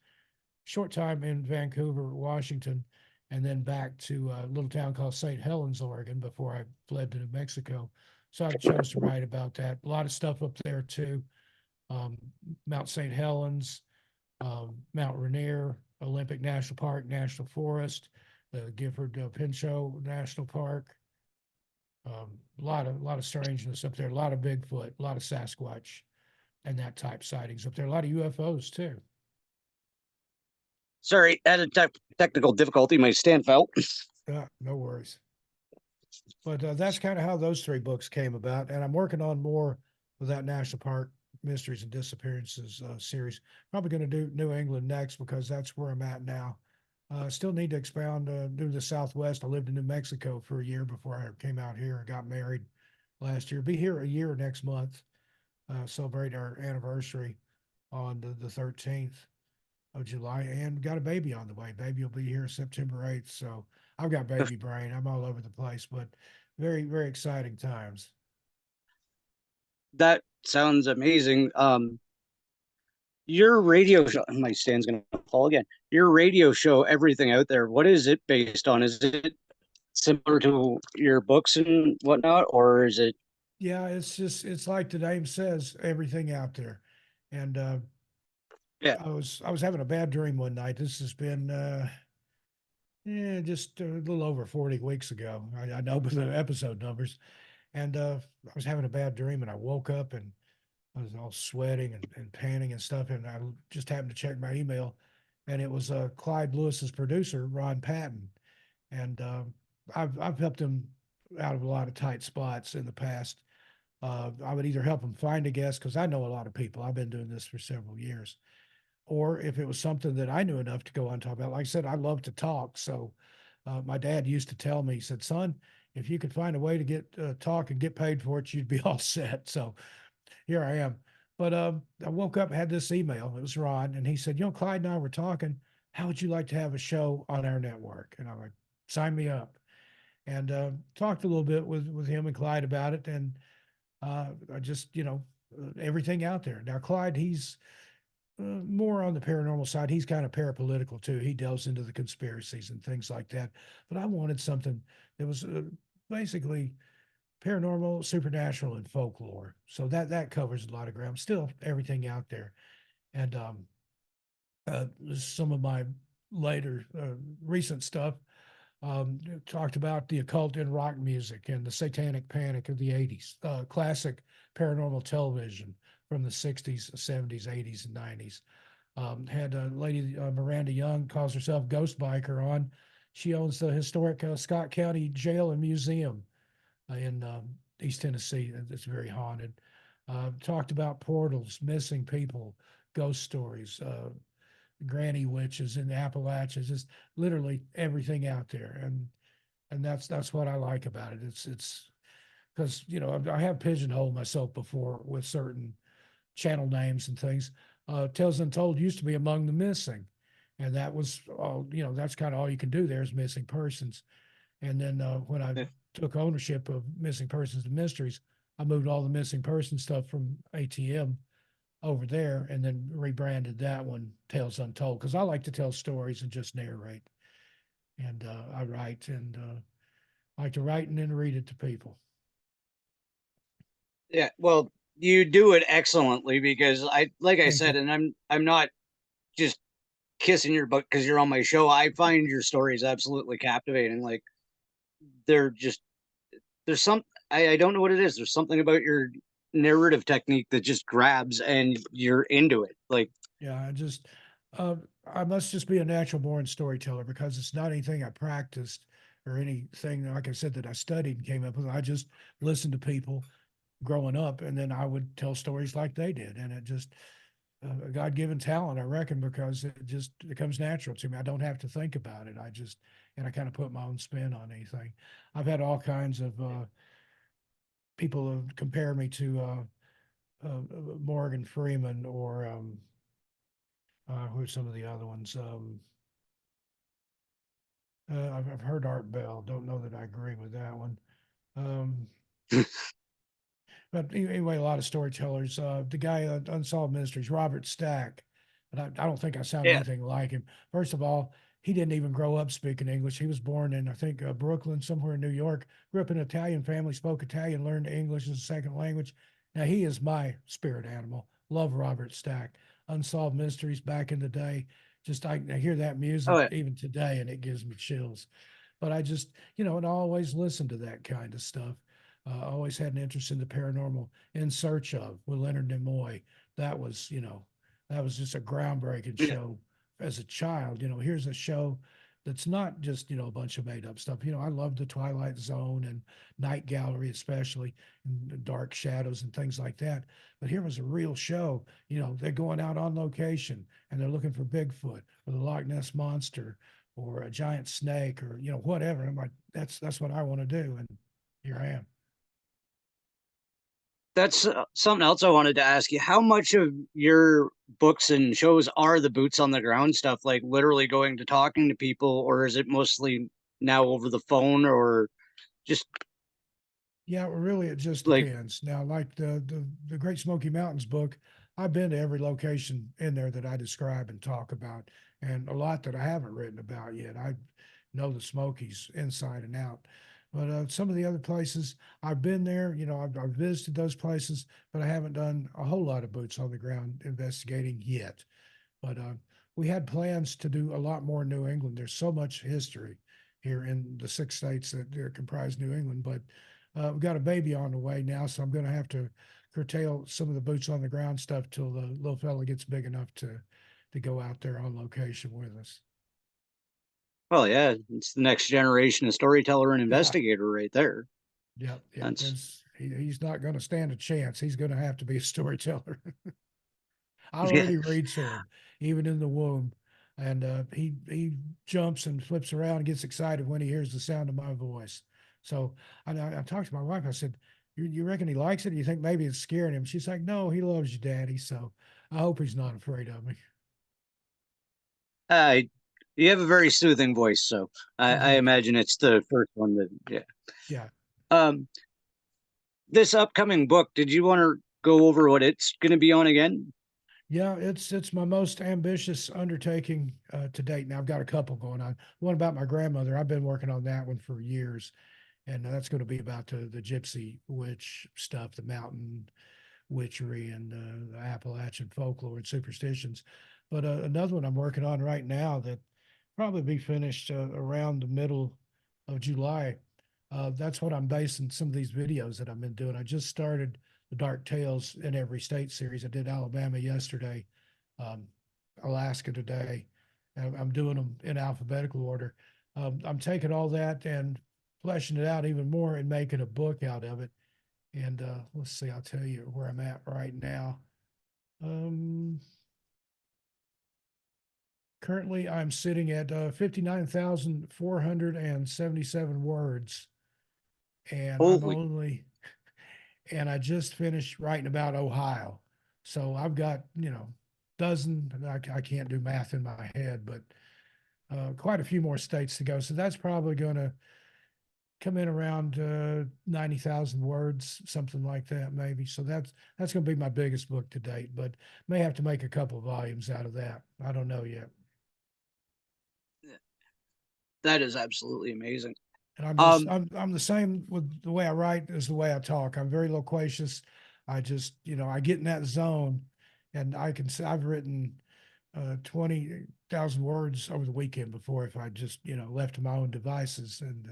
Short time in Vancouver, Washington, and then back to a little town called St. Helens, Oregon, before I fled to New Mexico. So I chose to write about that. A lot of stuff up there too. Um, Mount St. Helens, Mount Rainier, Olympic National Park, National Forest, the Gifford Pinchot National Park. A lot of strangeness up there. A lot of Bigfoot, a lot of Sasquatch, and that type sightings up there. A lot of UFOs too. Sorry, had a technical difficulty. My stand fell. Yeah, no worries. But that's kind of how those three books came about, and I'm working on more with that National Park Mysteries and Disappearances series. Probably going to do New England next because that's where I'm at now. Still need to expound, do the Southwest. I lived in New Mexico for a year before I came out here. I got married last year. Be here a year next month. Celebrate our anniversary on the 13th of July, and got a baby on the way. Baby will be here September 8th. So I've got baby brain. I'm all over the place, but very, very exciting times. That sounds amazing. Your radio show, my stand's going to fall again. Your radio show, Everything Out There, what is it based on? Is it similar to your books and whatnot, or is it? Yeah, it's like the name says, everything out there. And Yeah. I was having a bad dream one night. This has been just a little over 40 weeks ago. I know by the episode numbers. And I was having a bad dream, and I woke up and I was all sweating and panting and stuff. And I just happened to check my email, and it was Clyde Lewis's producer, Ron Patton. And I've helped him out of a lot of tight spots in the past. I would either help him find a guest because I know a lot of people. I've been doing this for several years. Or if it was something that I knew enough to go on and talk about. Like I said, I love to talk. So my dad used to tell me, he said, "Son, if you could find a way to get talk and get paid for it, you'd be all set." So here I am. But I woke up, had this email. It was Ron, and he said, "Clyde and I were talking. How would you like to have a show on our network?" And I'm like, "Sign me up." And talked a little bit with him and Clyde about it, and I just everything out there. Now Clyde, he's more on the paranormal side. He's kind of parapolitical too. He delves into the conspiracies and things like that. But I wanted something that was basically paranormal, supernatural, and folklore. So that covers a lot of ground. Still, everything out there. And some of my later recent stuff talked about the occult in rock music and the satanic panic of the 80s, classic paranormal television from the 60s, 70s, 80s, and 90s. Had a lady, Miranda Young, calls herself Ghost Biker on. She owns the historic Scott County Jail and Museum in East Tennessee. It's very haunted. Talked about portals, missing people, ghost stories, granny witches in the Appalachians, just literally everything out there. And that's what I like about it. It's because I have pigeonholed myself before with certain channel names and things. Tales Untold used to be among the missing, and that was all. That's kind of all you can do there is missing persons. And then when I took ownership of missing persons and mysteries, I moved all the missing person stuff from ATM over there and then rebranded that one Tales Untold because I like to tell stories and just narrate. and I write and I like to write and then read it to people. Yeah, well, you do it excellently because like I Thank said, you. and I'm not just kissing your butt because you're on my show. I find your stories absolutely captivating. Like they're just there's some I don't know what it is. There's something about your narrative technique that just grabs and you're into it. Like Yeah, uh, I must just be a natural born storyteller because it's not anything I practiced or anything, like I said, that I studied and came up with. I just listened to people growing up, and then I would tell stories like they did, and it just a God given talent, I reckon, because it comes natural to me. I don't have to think about it. And I kind of put my own spin on anything. I've had all kinds of people compare me to Morgan Freeman or who's some of the other ones. I've heard Art Bell. Don't know that I agree with that one. Um, but anyway, a lot of storytellers. The guy Unsolved Mysteries, Robert Stack, but I don't think I sound yeah. anything like him. First of all, he didn't even grow up speaking English. He was born in, I think, Brooklyn, somewhere in New York. Grew up in an Italian family, spoke Italian, learned English as a second language. Now he is my spirit animal. Love Robert Stack. Unsolved Mysteries back in the day. Just I hear that music Oh yeah. even today, and it gives me chills. But I just, and I always listen to that kind of stuff. Always had an interest in the paranormal. In Search of with Leonard Nimoy. That was, that was just a groundbreaking Yeah. show as a child. Here's a show that's not just, a bunch of made up stuff. I love the Twilight Zone and Night Gallery, especially, and the Dark Shadows and things like that. But here was a real show. They're going out on location and they're looking for Bigfoot or the Loch Ness Monster or a giant snake or, whatever. And I'm like, that's what I want to do. And here I am. That's something else I wanted to ask you. How much of your books and shows are the boots on the ground stuff, like literally going to talking to people, or is it mostly now over the phone, or just Yeah, well, really, it just like, depends. Now, like the Great Smoky Mountains book, I've been to every location in there that I describe and talk about, and a lot that I haven't written about yet. I know the Smokies inside and out, but some of the other places I've been there. I've visited those places, but I haven't done a whole lot of boots on the ground investigating yet. But we had plans to do a lot more in New England. There's so much history here in the 6 states that comprise New England. But we've got a baby on the way now, so I'm going to have to curtail some of the boots on the ground stuff till the little fella gets big enough to go out there on location with us. well, yeah, it's the next generation of storyteller and Yeah, investigator right there. yep. That's He's not going to stand a chance. He's going to have to be a storyteller. I yeah. already read to him, even in the womb. And he jumps and flips around and gets excited when he hears the sound of my voice. So I talked to my wife. I said, you reckon he likes it? Or you think maybe it's scaring him? She's like, no, he loves you, Daddy. So I hope he's not afraid of me. Uh, you have a very soothing voice, so Well, I thank you. imagine it's the first one that yeah. Yeah. Um, this upcoming book, did you want to go over what it's going to be on again? Yeah, it's my most ambitious undertaking to date. Now I've got a couple going on. One about my grandmother. I've been working on that one for years, and that's going to be about the gypsy witch stuff, the mountain witchery and the Appalachian folklore and superstitions. But another one I'm working on right now that probably be finished around the middle of July. That's what I'm basing some of these videos that I've been doing. I just started the Dark Tales in Every State series. I did Alabama yesterday, um, Alaska today. And I'm doing them in alphabetical order. I'm taking all that and fleshing it out even more and making a book out of it. And let's see, I'll tell you where I'm at right now. Um, Currently, I'm sitting at 59,477 words, and Holy, I just finished writing about Ohio. So I've got, dozen, I can't do math in my head, but quite a few more states to go. So that's probably going to come in around 90,000 words, something like that, maybe. So that's going to be my biggest book to date, but may have to make a couple of volumes out of that. I don't know yet. That is absolutely amazing. And I'm just Um, I'm the same with the way I write as the way I talk. I'm very loquacious. I just, I get in that zone, and I can say I've written 20,000 words over the weekend before if I just, left to my own devices and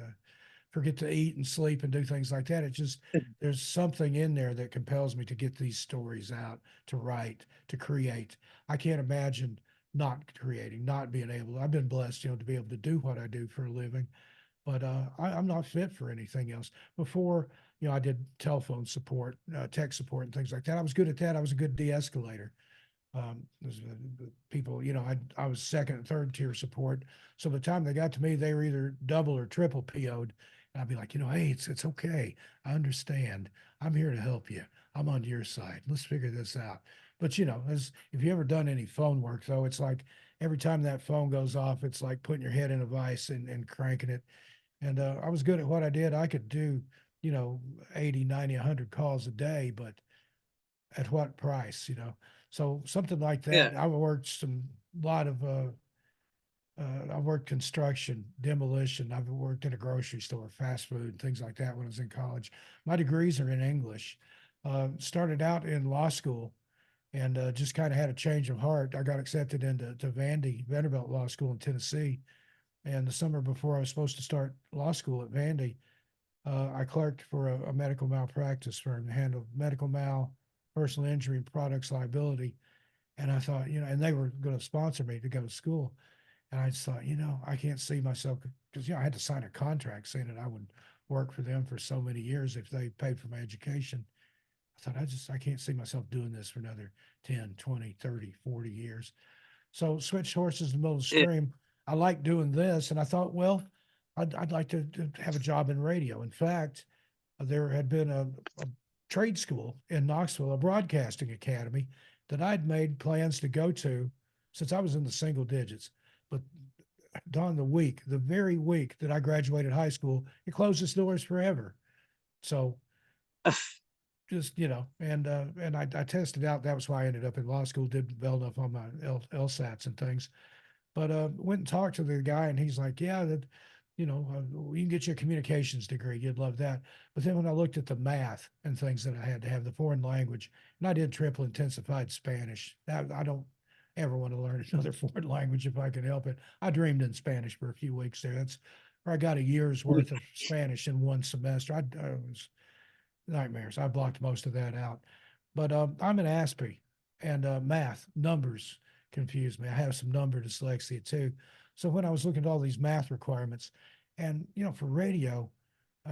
forget to eat and sleep and do things like that. It just, there's something in there that compels me to get these stories out, to write, to create. I can't imagine not creating, not being able. I've been blessed, to be able to do what I do for a living, but I'm not fit for anything else. Before, I did telephone support, tech support, and things like that. I was good at that. I was a good de-escalator. People, I was second and third tier support. So by the time they got to me, they were either double or triple PO'd. And I'd be like, hey, it's okay. I understand. I'm here to help you. I'm on your side. Let's figure this out. But as if you ever done any phone work though, it's like every time that phone goes off, it's like putting your head in a vice and cranking it. And I was good at what I did. I could do, 80, 90, 100 calls a day, but at what price? So something like yeah, that. I worked some lot of I worked construction, demolition. I've worked in a grocery store, fast food, things like that when I was in college. My degrees are in English. Started out in law school and just kind of had a change of heart. I got accepted into Vanderbilt Law School in Tennessee. And the summer before I was supposed to start law school at Vandy, I clerked for a medical malpractice firm that handled medical mal, personal injury, and products liability. And I thought, and they were going to sponsor me to go to school. And I just thought, I can't see myself because, I had to sign a contract saying that I would work for them for so many years if they paid for my education. I thought, I can't see myself doing this for another 10, 20, 30, 40 years. So switched horses in the middle of the yeah, stream. I like doing this. And I thought, well, I'd like to have a job in radio. In fact, there had been a trade school in Knoxville, a broadcasting academy that I'd made plans to go to since I was in the single digits. But Don, the very week that I graduated high school, it closed its doors forever. So just, and I tested out. That was why I ended up in law school, did well enough on my LSATs and things. But went and talked to the guy, and he's like, "Yeah, that you can get your communications degree. You'd love that." But then when I looked at the math and things that I had to have, the foreign language, and I did triple intensified Spanish. I don't ever want to learn another foreign language if I can help it. I dreamed in Spanish for a few weeks there. That's where I got a year's worth of Spanish in one semester. I was nightmares. I blocked most of that out. But I'm an Aspie, and math, numbers confuse me. I have some number dyslexia too. So when I was looking at all these math requirements, and for radio,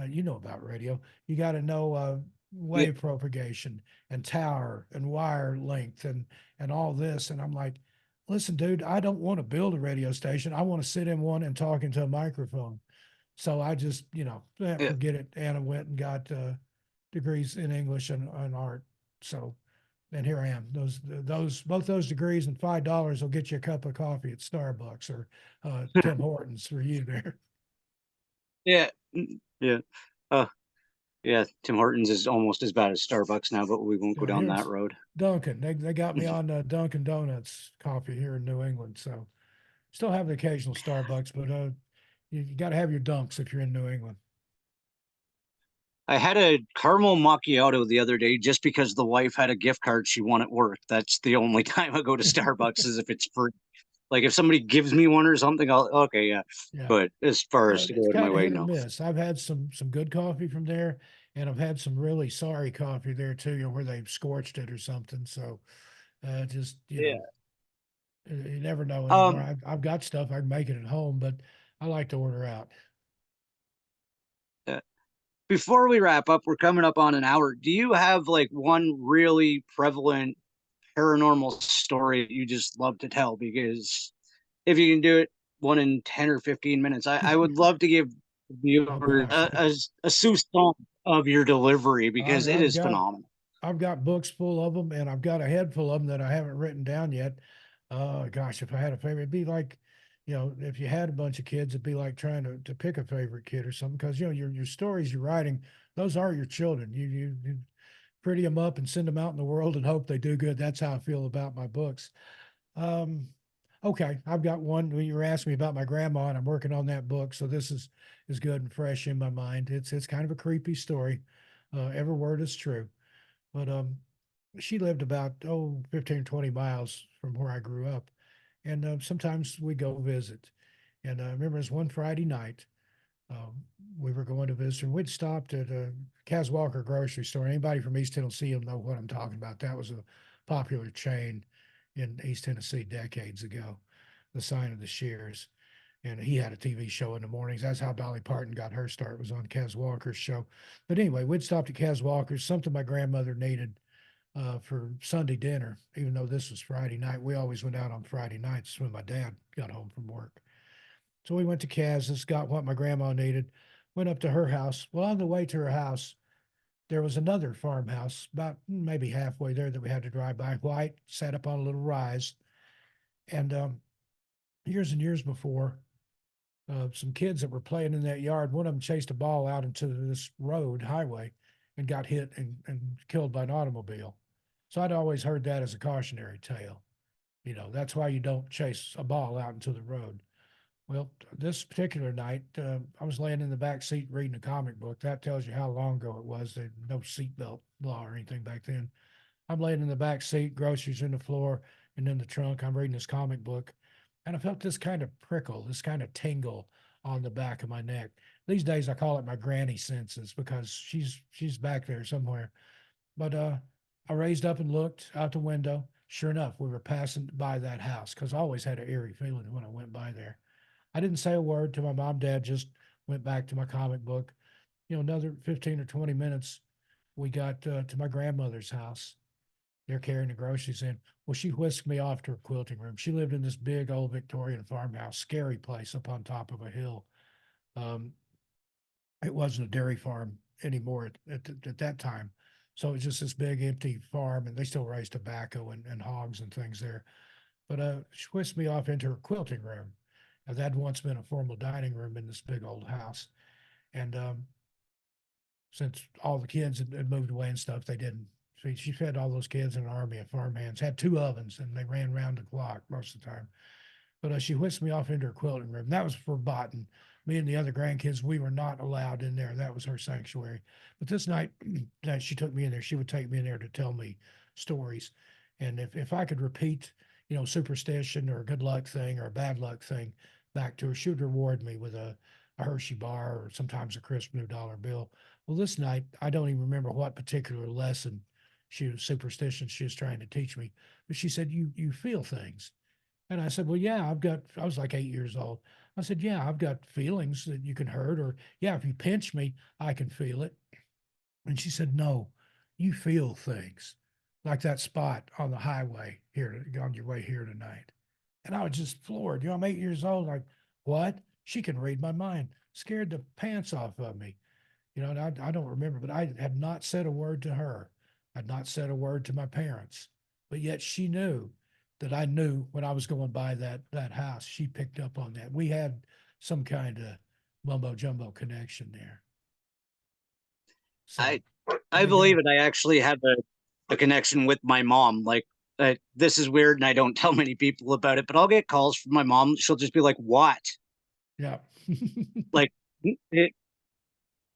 you know about radio, you got to know yeah, wave propagation and tower and wire length and all this. And I'm like, listen, dude, I don't want to build a radio station. I want to sit in one and talk into a microphone. So I just, yeah. forget it. And I went and got degrees in English and art. So, and here I am. Both those degrees and $5 will get you a cup of coffee at Starbucks or Tim Hortons for you there. Yeah, yeah. Uh, yeah, Tim Hortons is almost as bad as Starbucks now, but we won't go Yeah, down here that it's road. Dunkin'. They got me on Dunkin' Donuts coffee here in New England. So still have the occasional Starbucks, but you got to have your dunks if you're in New England. I had a caramel macchiato the other day just because the wife had a gift card she won at work. That's the only time I go to Starbucks is if it's free. Like if somebody gives me one or something, I'll okay, yeah. Yeah. But as far as to It's go out of my kind of way, hit or no. miss. I've had some good coffee from there, and I've had some really sorry coffee there too, where they've scorched it or something. So just Yeah. you never know anymore. Um, I've got stuff I can make it at home, but I like to order out. uh, before we wrap up, we're coming up on an hour. Do you have like one really prevalent paranormal story that you just love to tell? Because if you can do it one in 10 or 15 minutes, I would love to give Oh viewers gosh, a soupçon of your delivery because it I've is got phenomenal. I've got books full of them, and I've got a head full of them that I haven't written down yet. Gosh, if I had a favorite, it'd be like, if you had a bunch of kids, it'd be like trying to pick a favorite kid or something. Because your stories you're writing, those are your children. You pretty them up and send them out in the world and hope they do good. That's how I feel about my books. Um, Okay, I've got one. When you were asking me about my grandma, and I'm working on that book, so this is good and fresh in my mind. It's kind of a creepy story. Every word is true, but she lived about 15 or 20 miles from where I grew up, and sometimes we go visit. And I remember it was one Friday night. Um, we were going to visit, and we'd stopped at a Caswalker grocery store. Anybody from East Tennessee will know what I'm talking about. That was a popular chain in East Tennessee decades ago, the sign of the Shears. And he had a TV show in the mornings. That's how Dolly Parton got her start, was on Kaz Walker's show. But anyway, we'd stopped at Kaz Walker's, something my grandmother needed for Sunday dinner, even though this was Friday night. We always went out on Friday nights when my dad got home from work. So we went to Kaz's, got what my grandma needed, went up to her house. Well, on the way to her house, there was another farmhouse about maybe halfway there that we had to drive by. White, sat up on a little rise. And years and years before, some kids that were playing in that yard, one of them chased a ball out into this road, highway, and got hit and killed by an automobile. So I'd always heard that as a cautionary tale. You know, that's why you don't chase a ball out into the road. Well, this particular night, I was laying in the back seat reading a comic book. That tells you how long ago it was. There no seatbelt law or anything back then. I'm laying in the back seat, groceries in the floor, and in the trunk. I'm reading this comic book, and I felt this kind of prickle, this kind of tingle on the back of my neck. These days, I call it my granny senses because she's back there somewhere. But I raised up and looked out the window. Sure enough, we were passing by that house because I always had an eerie feeling when I went by there. I didn't say a word to my mom, dad, just went back to my comic book. You know, another 15 or 20 minutes, we got to my grandmother's house. They're carrying the groceries in. Well, she whisked me off to her quilting room. She lived in this big old Victorian farmhouse, scary place up on top of a hill. Um, it wasn't a dairy farm anymore at that time. So it was just this big empty farm, and they still raise tobacco and hogs and things there. But she whisked me off into her quilting room. And that had once been a formal dining room in this big old house. And since all the kids had moved away and stuff, they didn't. She fed all those kids in an army of farmhands, had two ovens, and they ran round the clock most of the time. But she whisked me off into her quilting room. That was verboten. Me and the other grandkids, we were not allowed in there. That was her sanctuary. But this night that she took me in there, she would take me in there to tell me stories. And if I could repeat, you know, superstition or a good luck thing or a bad luck thing back to her, she would reward me with a Hershey bar or sometimes a crisp new dollar bill. Well, this night, I don't even remember what particular lesson she was superstition she was trying to teach me. But she said, you feel things. And I said, well, yeah, I was like 8 years old. I said, yeah, I've got feelings that you can hurt, or yeah, if you pinch me, I can feel it. And she said, no, you feel things like that spot on the highway here on your way here tonight. And I was just floored. You know, I'm 8 years old. Like, what? She can read my mind. Scared the pants off of me. You know, and I don't remember, but I had not said a word to her. I'd not said a word to my parents, but yet she knew that I knew when I was going by that house. She picked up on that. We had some kind of mumbo jumbo connection there. So I there I you believe go. it. I actually have a connection with my mom. Like this is weird, and I don't tell many people about it. But I'll get calls from my mom. She'll just be like, "What?" Yeah. Like it,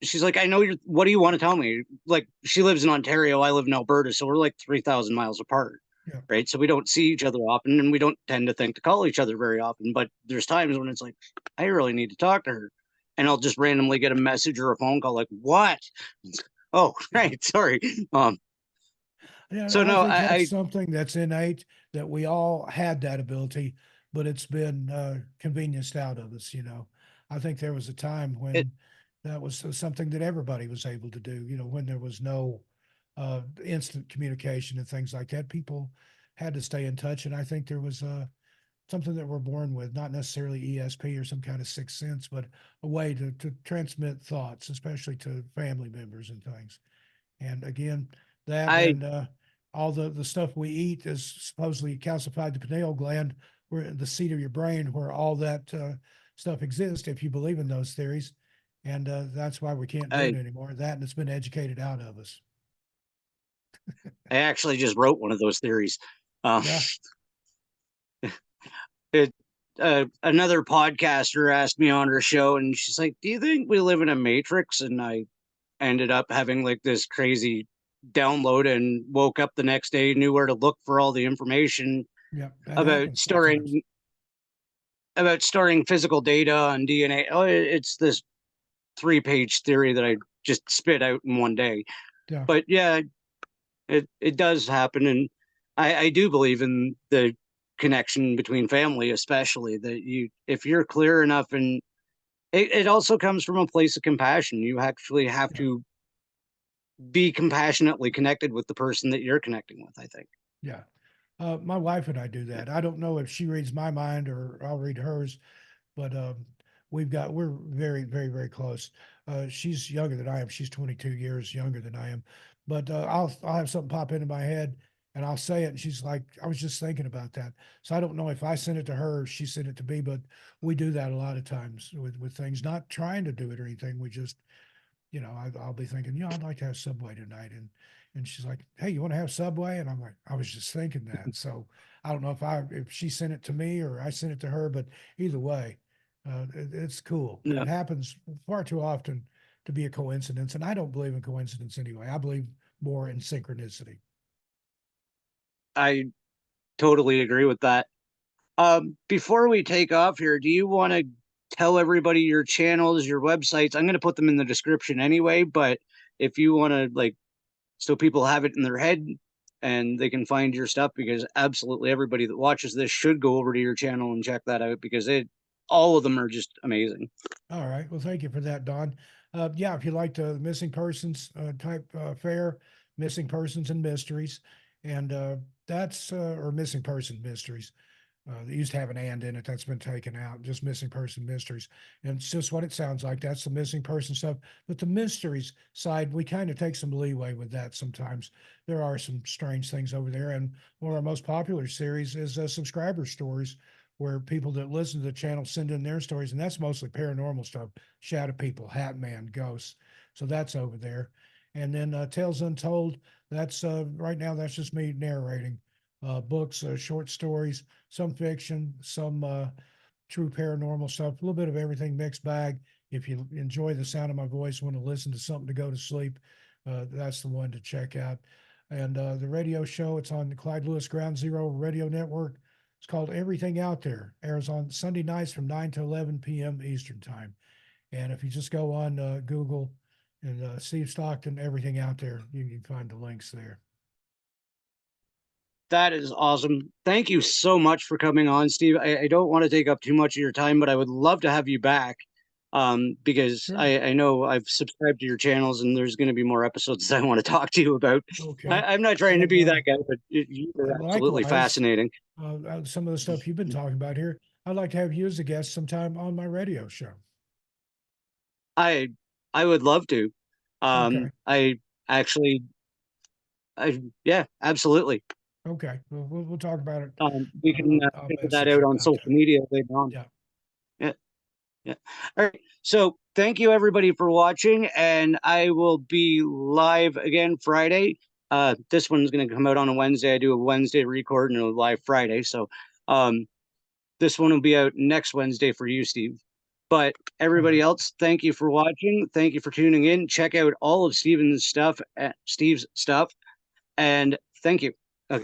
she's like, "I know you're. What do you want to tell me?" Like she lives in Ontario. I live in Alberta, so we're like 3,000 miles apart, Yeah. right? So we don't see each other often, and we don't tend to think to call each other very often. But there's times when it's like, I really need to talk to her, and I'll just randomly get a message or a phone call, like, "What?" Oh, Yeah. right. Sorry. Yeah, So I no, think that's I something that's innate that we all had that ability, but it's been convenienced out of us, you know. I think there was a time it, when that was something that everybody was able to do, you know, when there was no instant communication and things like that. People had to stay in touch. And I think there was something that we're born with, not necessarily ESP or some kind of sixth sense, but a way to transmit thoughts, especially to family members and things. And again, that I and all the stuff we eat is supposedly calcified the pineal gland, where the seat of your brain, where all that stuff exists, if you believe in those theories. And that's why we can't do it I anymore. That and it's been educated out of us. I actually just wrote one of those theories. Um, Yeah. another podcaster asked me on her show, and she's like, "Do you think we live in a matrix?" And I ended up having like this crazy download and woke up the next day, knew where to look for all the information Yeah, that about happens sometimes. storing physical data and DNA. Oh, it's this 3-page theory that I just spit out in one day. Yeah, But yeah, it does happen, and I do believe in the connection between family, especially that you if you're clear enough, and it also comes from a place of compassion. You actually have yeah, to be compassionately connected with the person that you're connecting with, I think. yeah. My wife and I do Yeah. that. I don't know if she reads my mind or I'll read hers, but we're very, very, very close. She's younger than I am. She's 22 years younger than I am. But I'll have something pop into my head and I'll say it, and she's like, "I was just thinking about that." So I don't know if I sent it to her or she sent it to me, but we do that a lot of times with things. Not trying to do it or anything. We just, I'll be thinking, I'd like to have Subway tonight, and she's like, "Hey, you want to have Subway?" And I'm like, "I was just thinking that." So I don't know if she sent it to me or I sent it to her, but either way, it's cool. Yeah. It happens far too often to be a coincidence, and I don't believe in coincidence anyway. I believe more in synchronicity. I totally agree with that. Before we take off here, do you want to tell everybody your channels, your websites? I'm going to put them in the description anyway, but if you want to, like, so people have it in their head and they can find your stuff, because absolutely everybody that watches this should go over to your channel and check that out, because all of them are just amazing. All right. Well, thank you for that, Don. Yeah, if you like the missing persons type fare, missing persons and mysteries, and that's or missing person mysteries. They used to have an and in it. That's been taken out. Just missing person mysteries. And it's just what it sounds like. That's the missing person stuff. But the mysteries side, we kind of take some leeway with that sometimes. There are some strange things over there. And one of our most popular series is subscriber stories, where people that listen to the channel send in their stories. And that's mostly paranormal stuff, shadow people, hat man, ghosts. So that's over there. And then Tales Untold, that's right now, that's just me narrating books, short stories, some fiction, some true paranormal stuff, a little bit of everything, mixed bag. If you enjoy the sound of my voice, want to listen to something to go to sleep, that's the one to check out. And the radio show, it's on the Clyde Lewis Ground Zero Radio Network. It's called Everything Out There. Airs on Sunday nights from 9 to 11 p.m. Eastern Time. And if you just go on Google and Steve Stockton, Everything Out There, you can find the links there. That is awesome. Thank you so much for coming on, Steve. I don't want to take up too much of your time, but I would love to have you back, because Sure. I know I've subscribed to your channels and there's going to be more episodes that I want to talk to you about. Okay. I'm not trying to be Well, that guy, but you are absolutely likewise, fascinating. some of the stuff you've been talking about here, I'd like to have you as a guest sometime on my radio show. I I would love to. Okay. I actually, yeah, absolutely. Okay. We'll talk about it. We can I'll figure that message out you on about social that. media later on. Yeah. Yeah. Yeah. All right. So thank you everybody for watching, and I will be live again Friday. This one's going to come out on a Wednesday. I do a Wednesday record and a live Friday. So um, this one will be out next Wednesday for you, Steve. But All everybody right. else, thank you for watching. Thank you for tuning in. Check out all of Steve's stuff, and thank you. Okay.